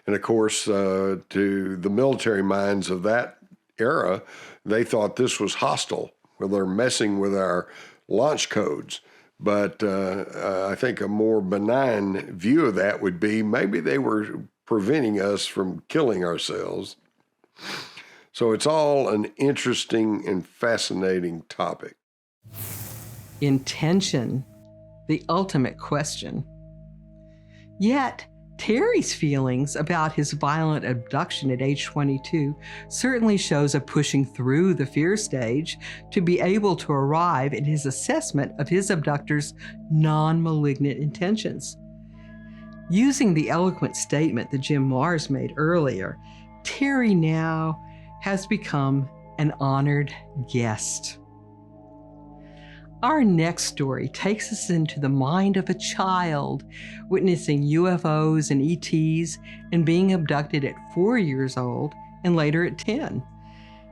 I: And of course, to the military minds of that era, they thought this was hostile. Well, they're messing with our launch codes. But I think a more benign view of that would be maybe they were preventing us from killing ourselves. So it's all an interesting and fascinating topic.
F: Intention, the ultimate question. Yet, Terry's feelings about his violent abduction at age 22 certainly shows a pushing through the fear stage to be able to arrive at his assessment of his abductor's non-malignant intentions. Using the eloquent statement that Jim Mars made earlier, Terry now has become an honored guest. Our next story takes us into the mind of a child witnessing UFOs and ETs and being abducted at 4 years old and later at 10.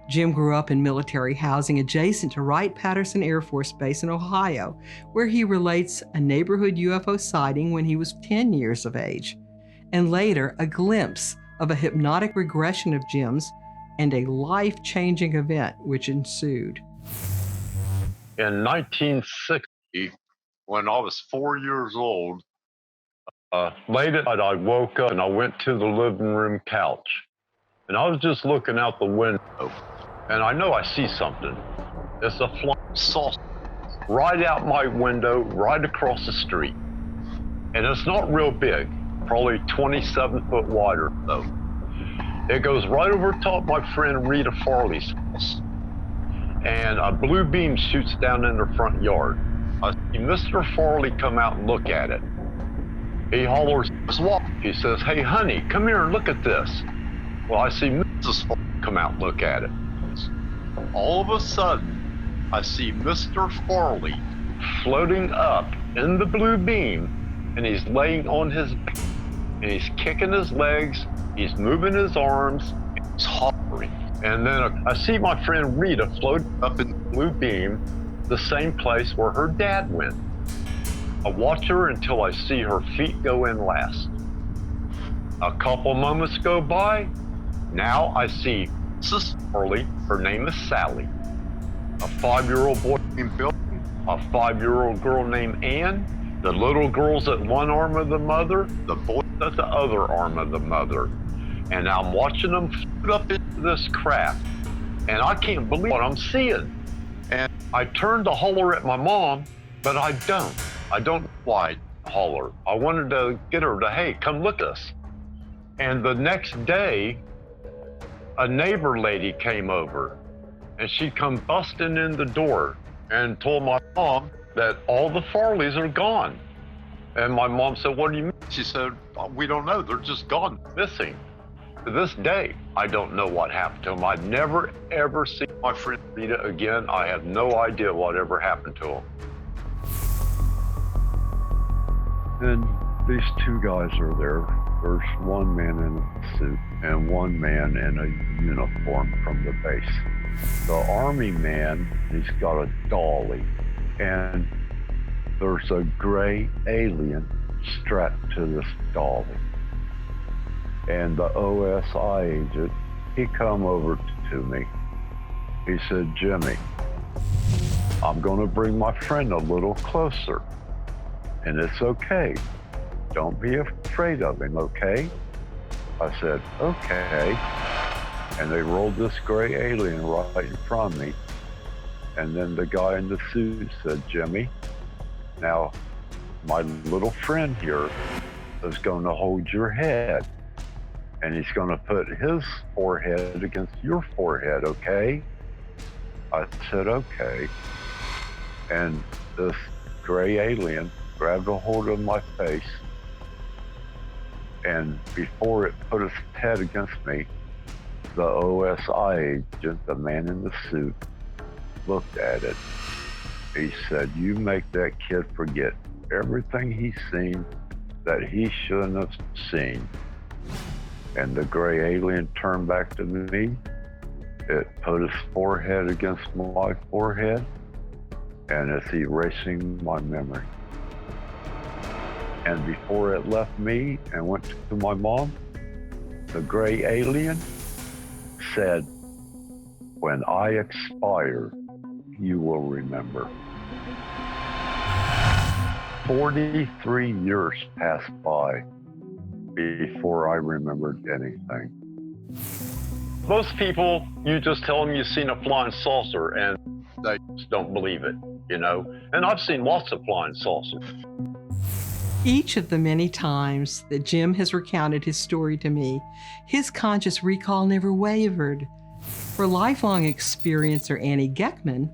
F: Jim grew up in military housing adjacent to Wright-Patterson Air Force Base in Ohio, where he relates a neighborhood UFO sighting when he was 10 years of age, and later a glimpse of a hypnotic regression of Jim's and a life-changing event which ensued.
M: In 1960, when I was 4 years old, late at night I woke up and I went to the living room couch. And I was just looking out the window, and I know I see something. It's a flying saucer right out my window, right across the street. And it's not real big, probably 27 foot wider though. It goes right over top my friend Rita Farley's house. And a blue beam shoots down in the front yard. I see Mr. Farley come out and look at it. He hollers, he says, "Hey honey, come here and look at this." Well, I see Mrs. Farley come out and look at it. All of a sudden, I see Mr. Farley floating up in the blue beam, and he's laying on his back, and he's kicking his legs, he's moving his arms, and he's hovering. And then I see my friend Rita float up in the blue beam, the same place where her dad went. I watch her until I see her feet go in last. A couple moments go by. Now I see Mrs. Farley, her name is Sally, a 5-year-old boy named Bill, a 5-year-old girl named Ann, the little girl's at one arm of the mother, the boy's at the other arm of the mother. And I'm watching them float up into this craft, and I can't believe what I'm seeing. And I turn to holler at my mom, but I don't. I don't know why I holler. I wanted to get her to, hey, come look at us. And the next day, a neighbor lady came over, and she come busting in the door and told my mom that all the Farleys are gone. And my mom said, "What do you mean?" She said, "We don't know. They're just gone, missing." To this day, I don't know what happened to them. I'd never, ever see my friend Rita again. I have no idea what ever happened to him.
N: And these two guys are there. There's one man in a suit and one man in a uniform from the base. The Army man, he's got a dolly, and there's a gray alien strapped to this dolly. And the OSI agent, he come over to me. He said, "Jimmy, I'm gonna bring my friend a little closer, and it's okay. Don't be afraid of him, okay?" I said, "Okay." And they rolled this gray alien right in front of me. And then the guy in the suit said, "Jimmy, now my little friend here is going to hold your head, and he's going to put his forehead against your forehead, okay?" I said, "Okay." And this gray alien grabbed a hold of my face, and before it put its head against me, the OSI agent, the man in the suit, looked at it. He said, "You make that kid forget everything he's seen that he shouldn't have seen." And the gray alien turned back to me. It put his forehead against my forehead, and it's erasing my memory. And before it left me and went to my mom, The gray alien said, "When I expire, you will remember." 43 years passed by before I remembered anything.
M: Most people, you just tell them you've seen a flying saucer and they just don't believe it, you know? And I've seen lots of flying saucers.
F: Each of the many times that Jim has recounted his story to me, his conscious recall never wavered. For lifelong experiencer Annie Geckman,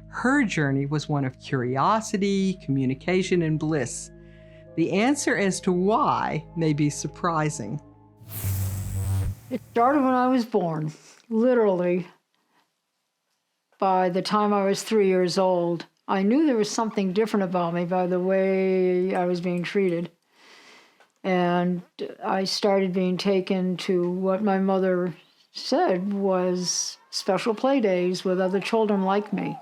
F: her journey was one of curiosity, communication, and bliss. The answer as to why may be surprising.
O: It started when I was born. Literally, by the time I was 3 years old, I knew there was something different about me by the way I was being treated. And I started being taken to what my mother said was special play days with other children like me.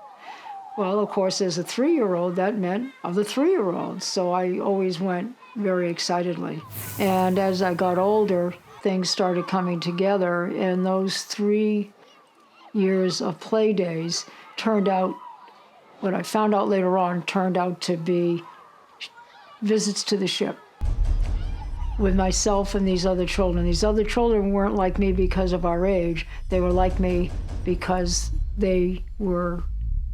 O: Well, of course, as a 3-year-old, that meant other 3-year-olds. So I always went very excitedly. And as I got older, things started coming together. And those 3 years of play days turned out, what I found out later on, turned out to be visits to the ship with myself and these other children. These other children weren't like me because of our age. They were like me because they were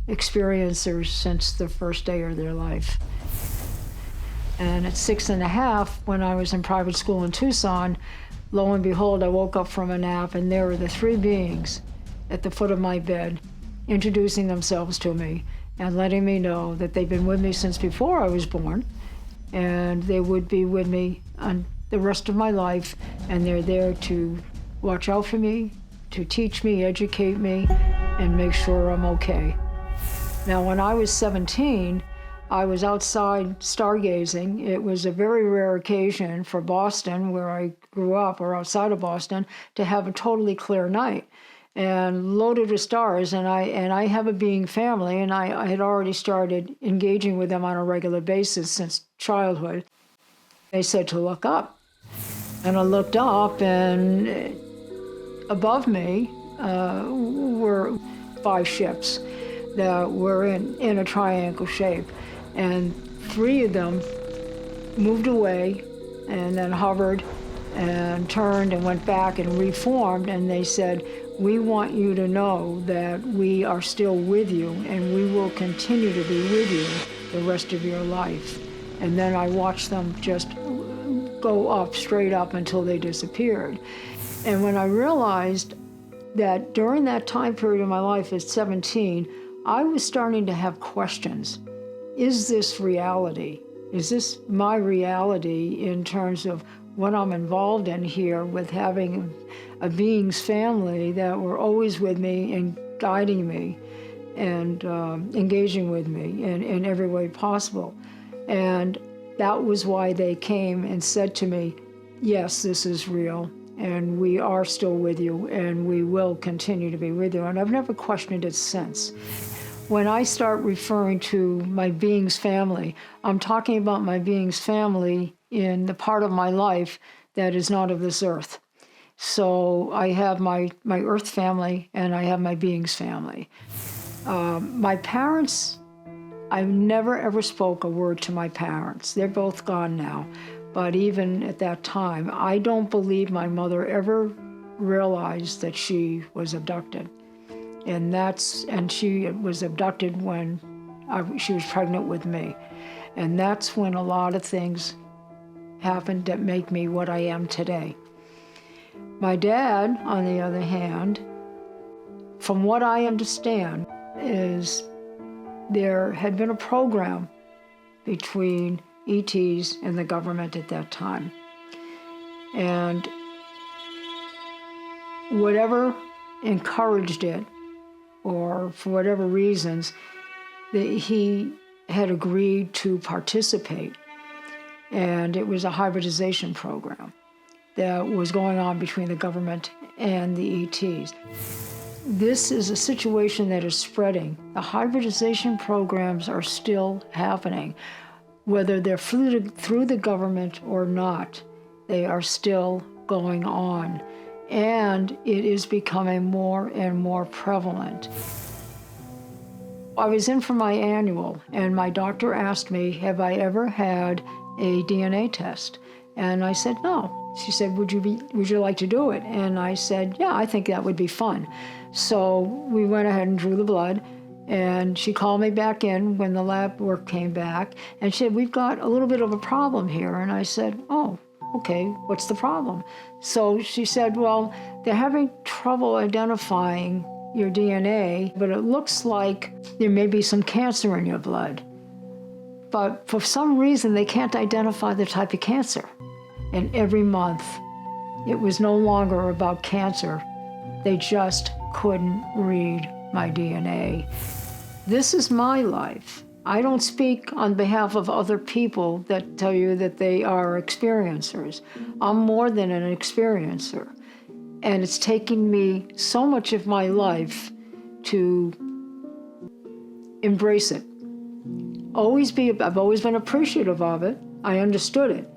O: experiencers since the first day of their life. And at 6½, when I was in private school in Tucson, lo and behold, I woke up from a nap and there were the 3 beings at the foot of my bed introducing themselves to me and letting me know that they've been with me since before I was born, and they would be with me on the rest of my life, and they're there to watch out for me, to teach me, educate me, and make sure I'm okay. Now, when I was 17, I was outside stargazing. It was a very rare occasion for Boston, where I grew up, or outside of Boston, to have a totally clear night and loaded with stars. And I have a being family, and I had already started engaging with them on a regular basis since childhood. They said to look up. And I looked up, and above me were 5 ships that were in a triangle shape. And 3 of them moved away and then hovered and turned and went back and reformed. And they said, "We want you to know that we are still with you, and we will continue to be with you the rest of your life." And then I watched them just go up, straight up, until they disappeared. And when I realized that during that time period of my life at 17, I was starting to have questions. Is this reality? Is this my reality in terms of what I'm involved in here with having a being's family that were always with me and guiding me and engaging with me in every way possible? And that was why they came and said to me, "Yes, this is real, and we are still with you, and we will continue to be with you." And I've never questioned it since. When I start referring to my being's family, I'm talking about my being's family in the part of my life that is not of this earth. So I have my earth family, and I have my being's family. My parents, I never ever spoke a word to my parents. They're both gone now. But even at that time, I don't believe my mother ever realized that she was abducted. And she was abducted when she was pregnant with me. And that's when a lot of things happened that make me what I am today. My dad, on the other hand, from what I understand, is there had been a program between ETs and the government at that time. And whatever encouraged it, or for whatever reasons, he had agreed to participate. And it was a hybridization program that was going on between the government and the ETs. This is a situation that is spreading. The hybridization programs are still happening. Whether they're through the government or not, they are still going on, and it is becoming more and more prevalent. I was in for my annual, and my doctor asked me, have I ever had a DNA test? And I said, no. She said, would you like to do it? And I said, yeah, I think that would be fun. So we went ahead and drew the blood, and she called me back in when the lab work came back, and she said, we've got a little bit of a problem here. And I said, oh, okay, what's the problem? So she said, well, they're having trouble identifying your DNA, but it looks like there may be some cancer in your blood. But for some reason, they can't identify the type of cancer. And every month, it was no longer about cancer. They just couldn't read my DNA. This is my life. I don't speak on behalf of other people that tell you that they are experiencers. I'm more than an experiencer. And it's taken me so much of my life to embrace it. I've always been appreciative of it. I understood it.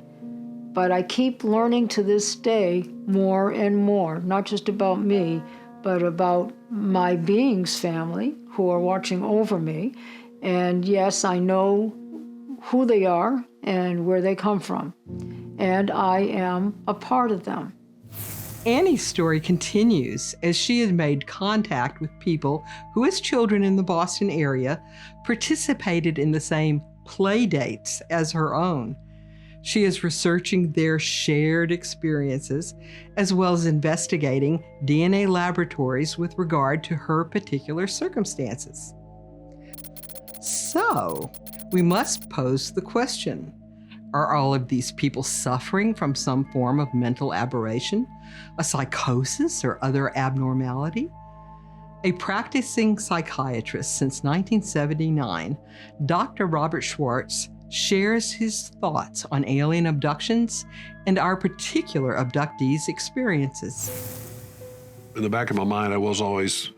O: But I keep learning to this day more and more, not just about me, but about my beings family who are watching over me. And yes, I know who they are and where they come from. And I am a part of them.
F: Annie's story continues as she has made contact with people who, as children in the Boston area, participated in the same play dates as her own. She is researching their shared experiences, as well as investigating DNA laboratories with regard to her particular circumstances. So, we must pose the question, are all of these people suffering from some form of mental aberration, a psychosis, or other abnormality? A practicing psychiatrist since 1979, Dr. Robert Schwartz shares his thoughts on alien abductions and our particular abductees' experiences.
P: In the back of my mind, I was always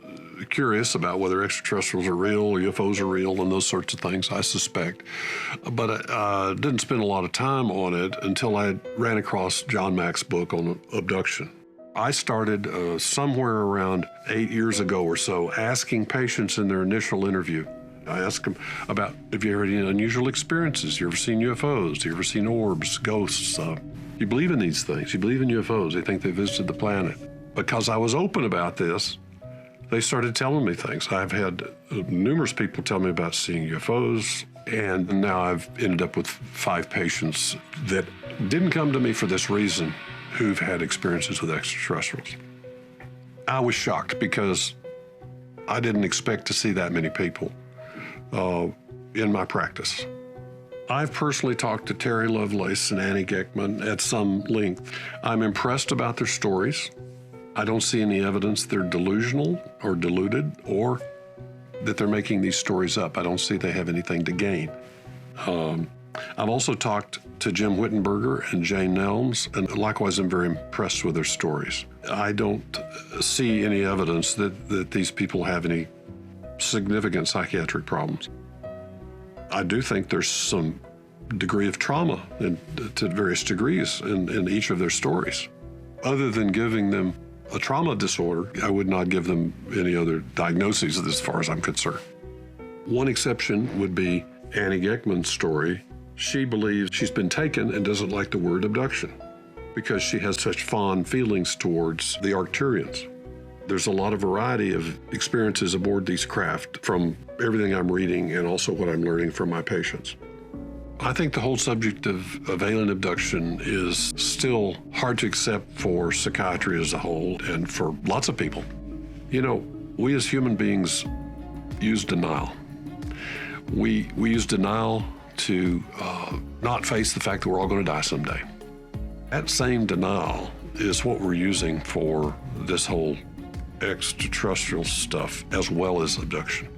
P: curious about whether extraterrestrials are real, UFOs are real, and those sorts of things, I suspect. But I didn't spend a lot of time on it until I ran across John Mack's book on abduction. I started somewhere around 8 years ago or so asking patients in their initial interview. I asked them about, have you had any unusual experiences? You ever seen UFOs? You ever seen orbs, ghosts? You believe in these things? You believe in UFOs? They think they visited the planet. Because I was open about this, they started telling me things. I've had numerous people tell me about seeing UFOs, and now I've ended up with 5 patients that didn't come to me for this reason who've had experiences with extraterrestrials. I was shocked because I didn't expect to see that many people in my practice. I've personally talked to Terry Lovelace and Annie Geckman at some length. I'm impressed about their stories. I don't see any evidence they're delusional or deluded or that they're making these stories up. I don't see they have anything to gain. I've also talked to Jim Wittenberger and Jane Nelms, and likewise I'm very impressed with their stories. I don't see any evidence that these people have any significant psychiatric problems. I do think there's some degree of trauma to various degrees in each of their stories. Other than giving them a trauma disorder, I would not give them any other diagnoses as far as I'm concerned. One exception would be Annie Geckman's story. She believes she's been taken and doesn't like the word abduction because she has such fond feelings towards the Arcturians. There's a lot of variety of experiences aboard these craft from everything I'm reading and also what I'm learning from my patients. I think the whole subject of alien abduction is still hard to accept for psychiatry as a whole and for lots of people. You know, we as human beings use denial. We use denial to not face the fact that we're all going to die someday. That same denial is what we're using for this whole extraterrestrial stuff as well as abduction.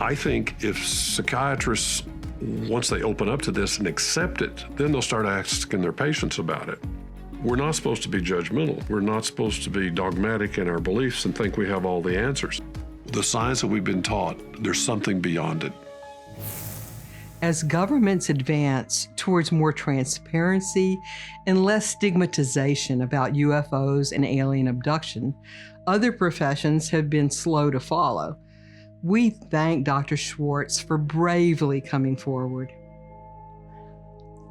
P: I think if psychiatrists, once they open up to this and accept it, then they'll start asking their patients about it. We're not supposed to be judgmental. We're not supposed to be dogmatic in our beliefs and think we have all the answers. The science that we've been taught, there's something beyond it.
F: As governments advance towards more transparency and less stigmatization about UFOs and alien abduction, other professions have been slow to follow. We thank Dr. Schwartz for bravely coming forward.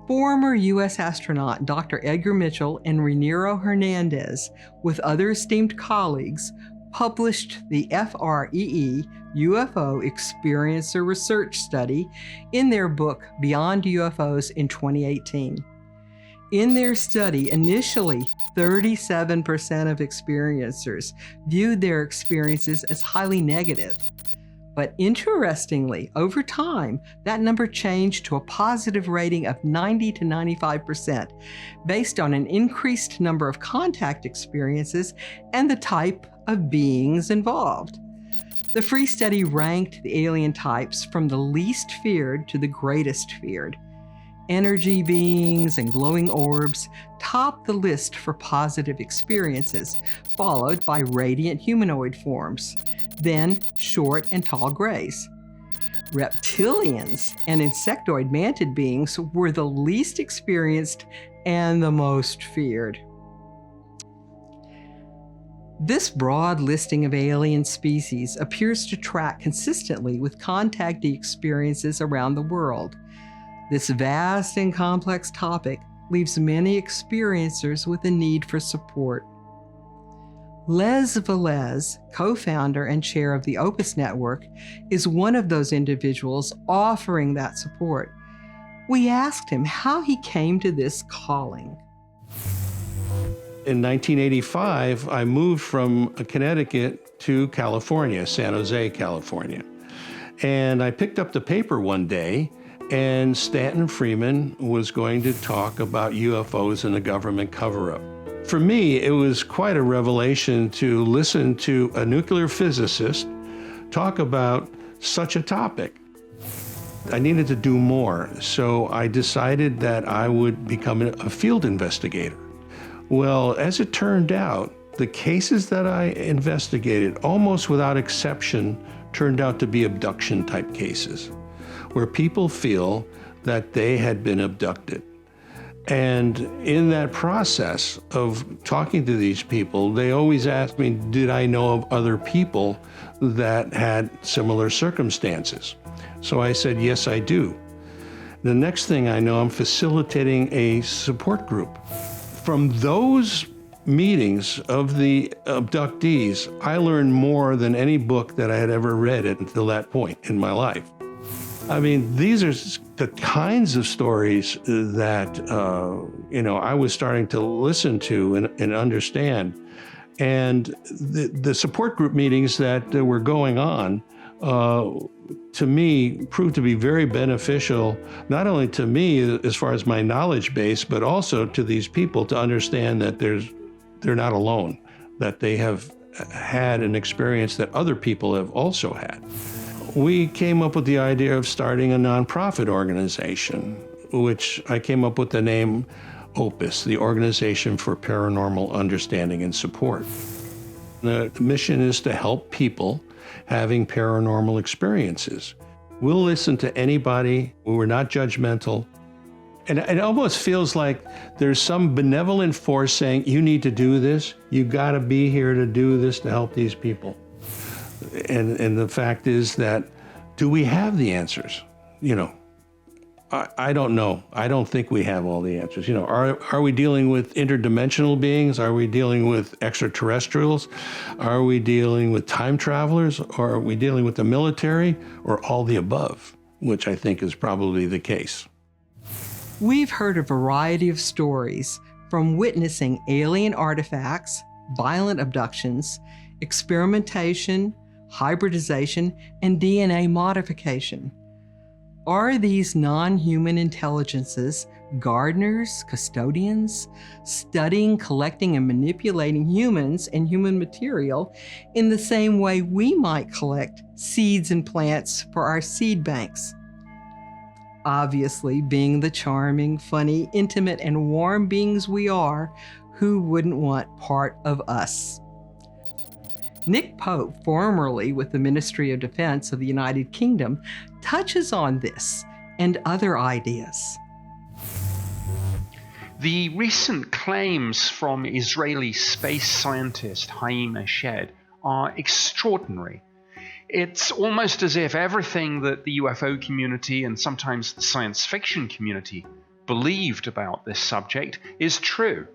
F: Former U.S. astronaut Dr. Edgar Mitchell and Raniero Hernandez, with other esteemed colleagues, published the FREE UFO Experiencer Research Study in their book Beyond UFOs in 2018. In their study, initially 37% of experiencers viewed their experiences as highly negative. But interestingly, over time, that number changed to a positive rating of 90 to 95% based on an increased number of contact experiences and the type of beings involved. The free study ranked the alien types from the least feared to the greatest feared. Energy beings and glowing orbs topped the list for positive experiences, followed by radiant humanoid forms, then short and tall grays. Reptilians and insectoid mantid beings were the least experienced and the most feared. This broad listing of alien species appears to track consistently with contactee experiences around the world. This vast and complex topic leaves many experiencers with a need for support. Les Velez, co-founder and chair of the Opus Network, is one of those individuals offering that support. We asked him how he came to this calling.
Q: In 1985, I moved from Connecticut to California, San Jose, California. And I picked up the paper one day, and Stanton Friedman was going to talk about UFOs and the government cover-up. For me, it was quite a revelation to listen to a nuclear physicist talk about such a topic. I needed to do more, so I decided that I would become a field investigator. Well, as it turned out, the cases that I investigated, almost without exception, turned out to be abduction-type cases, where people feel that they had been abducted. And in that process of talking to these people, they always asked me, did I know of other people that had similar circumstances? So I said, yes, I do. The next thing I know, I'm facilitating a support group. From those meetings of the abductees, I learned more than any book that I had ever read until that point in my life. I mean, these are the kinds of stories that, I was starting to listen to and understand. And the support group meetings that were going on, to me, proved to be very beneficial, not only to me as far as my knowledge base, but also to these people to understand that they're not alone, that they have had an experience that other people have also had. We came up with the idea of starting a nonprofit organization, which I came up with the name OPUS, the Organization for Paranormal Understanding and Support. The mission is to help people having paranormal experiences. We'll listen to anybody. We're not judgmental. And it almost feels like there's some benevolent force saying, you need to do this. You got to be here to do this to help these people. And the fact is that, do we have the answers? I don't know. I don't think we have all the answers. Are we dealing with interdimensional beings? Are we dealing with extraterrestrials? Are we dealing with time travelers? Or are we dealing with the military? Or all the above, which I think is probably the case.
F: We've heard a variety of stories, from witnessing alien artifacts, violent abductions, experimentation, hybridization, and DNA modification. Are these non-human intelligences gardeners, custodians, studying, collecting, and manipulating humans and human material in the same way we might collect seeds and plants for our seed banks? Obviously, being the charming, funny, intimate, and warm beings we are, who wouldn't want part of us? Nick Pope, formerly with the Ministry of Defense of the United Kingdom, touches on this and other ideas.
R: The recent claims from Israeli space scientist Haim Eshed are extraordinary. It's almost as if everything that the UFO community and sometimes the science fiction community believed about this subject is true.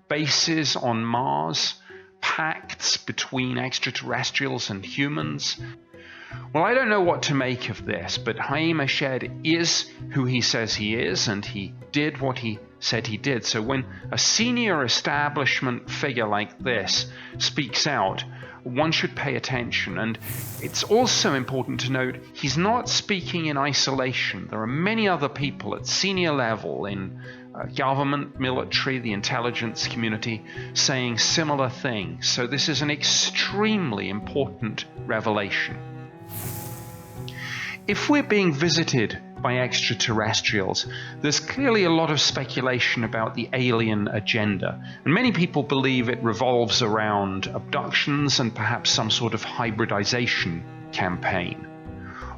R: Bases on Mars, pacts between extraterrestrials and humans. Well, I don't know what to make of this, but Haim Eshed is who he says he is, and he did what he said he did. So when a senior establishment figure like this speaks out, one should pay attention. And it's also important to note he's not speaking in isolation. There are many other people at senior level in government, military, the intelligence community saying similar things. So this is an extremely important revelation. If we're being visited by extraterrestrials, there's clearly a lot of speculation about the alien agenda, and many people believe it revolves around abductions and perhaps some sort of hybridization campaign.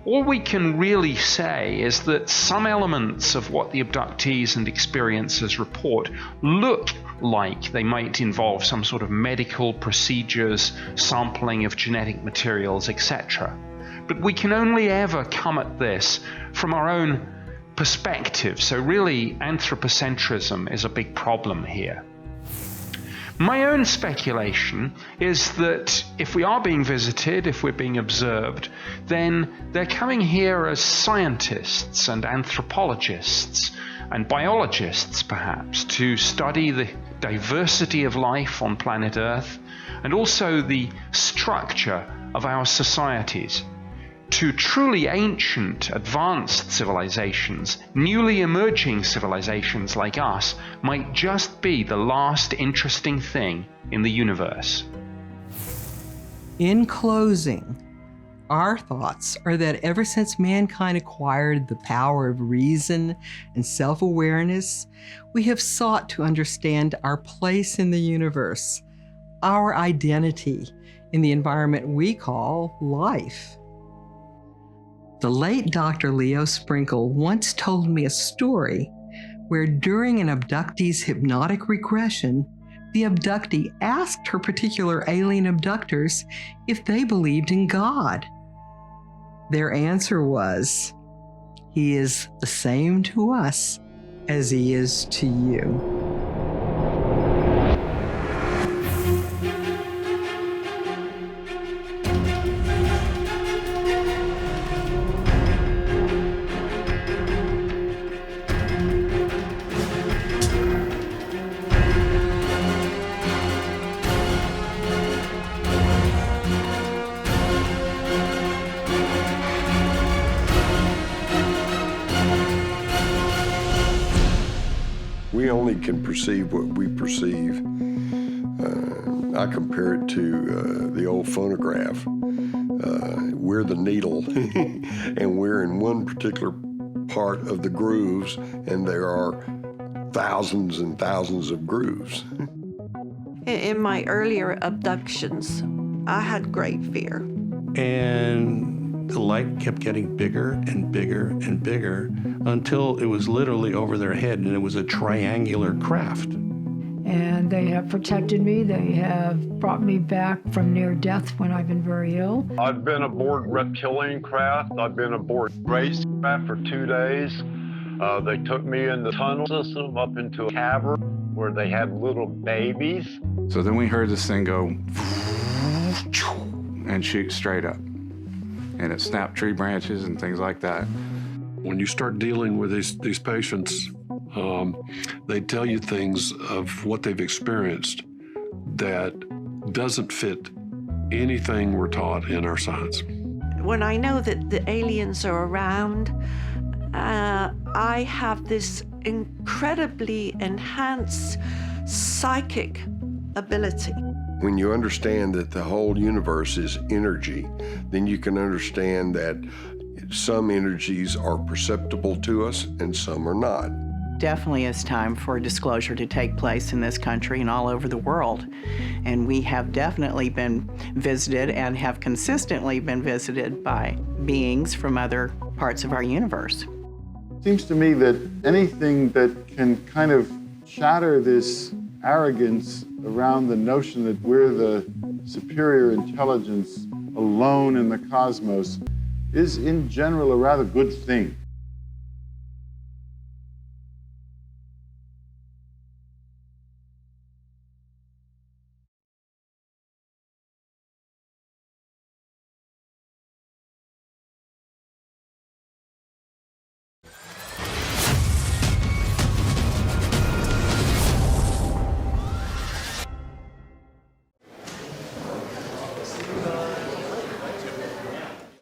R: All we can really say is that some elements of what the abductees and experiencers report look like they might involve some sort of medical procedures, sampling of genetic materials, etc. But we can only ever come at this from our own perspective, so really anthropocentrism is a big problem here. My own speculation is that if we are being visited, if we're being observed, then they're coming here as scientists and anthropologists and biologists perhaps to study the diversity of life on planet Earth and also the structure of our societies. To truly ancient, advanced civilizations, newly emerging civilizations like us might just be the last interesting thing in the universe.
F: In closing, our thoughts are that ever since mankind acquired the power of reason and self-awareness, we have sought to understand our place in the universe, our identity in the environment we call life. The late Dr. Leo Sprinkle once told me a story where during an abductee's hypnotic regression, the abductee asked her particular alien abductors if they believed in God. Their answer was, "He is the same to us as he is to you."
I: We only can perceive what we perceive. I compare it to the old phonograph. We're the needle, and we're in one particular part of the grooves, and there are thousands and thousands of grooves.
B: In my earlier abductions, I had great fear.
Q: And the light kept getting bigger and bigger and bigger until it was literally over their head, and it was a triangular craft.
O: And they have protected me. They have brought me back from near death when I've been very ill.
M: I've been aboard reptilian craft. I've been aboard spacecraft for 2 days. They took me in the tunnel system up into a cavern where they had little babies.
D: So then we heard this thing go and shoot straight up. And it snapped tree branches and things like that.
P: When you start dealing with these patients, they tell you things of what they've experienced that doesn't fit anything we're taught in our science.
B: When I know that the aliens are around, I have this incredibly enhanced psychic ability.
I: When you understand that the whole universe is energy, then you can understand that some energies are perceptible to us and some are not.
E: Definitely is time for disclosure to take place in this country and all over the world. And we have definitely been visited and have consistently been visited by beings from other parts of our universe.
K: seems to me that anything that can kind of shatter this arrogance around the notion that we're the superior intelligence alone in the cosmos is in general a rather good thing.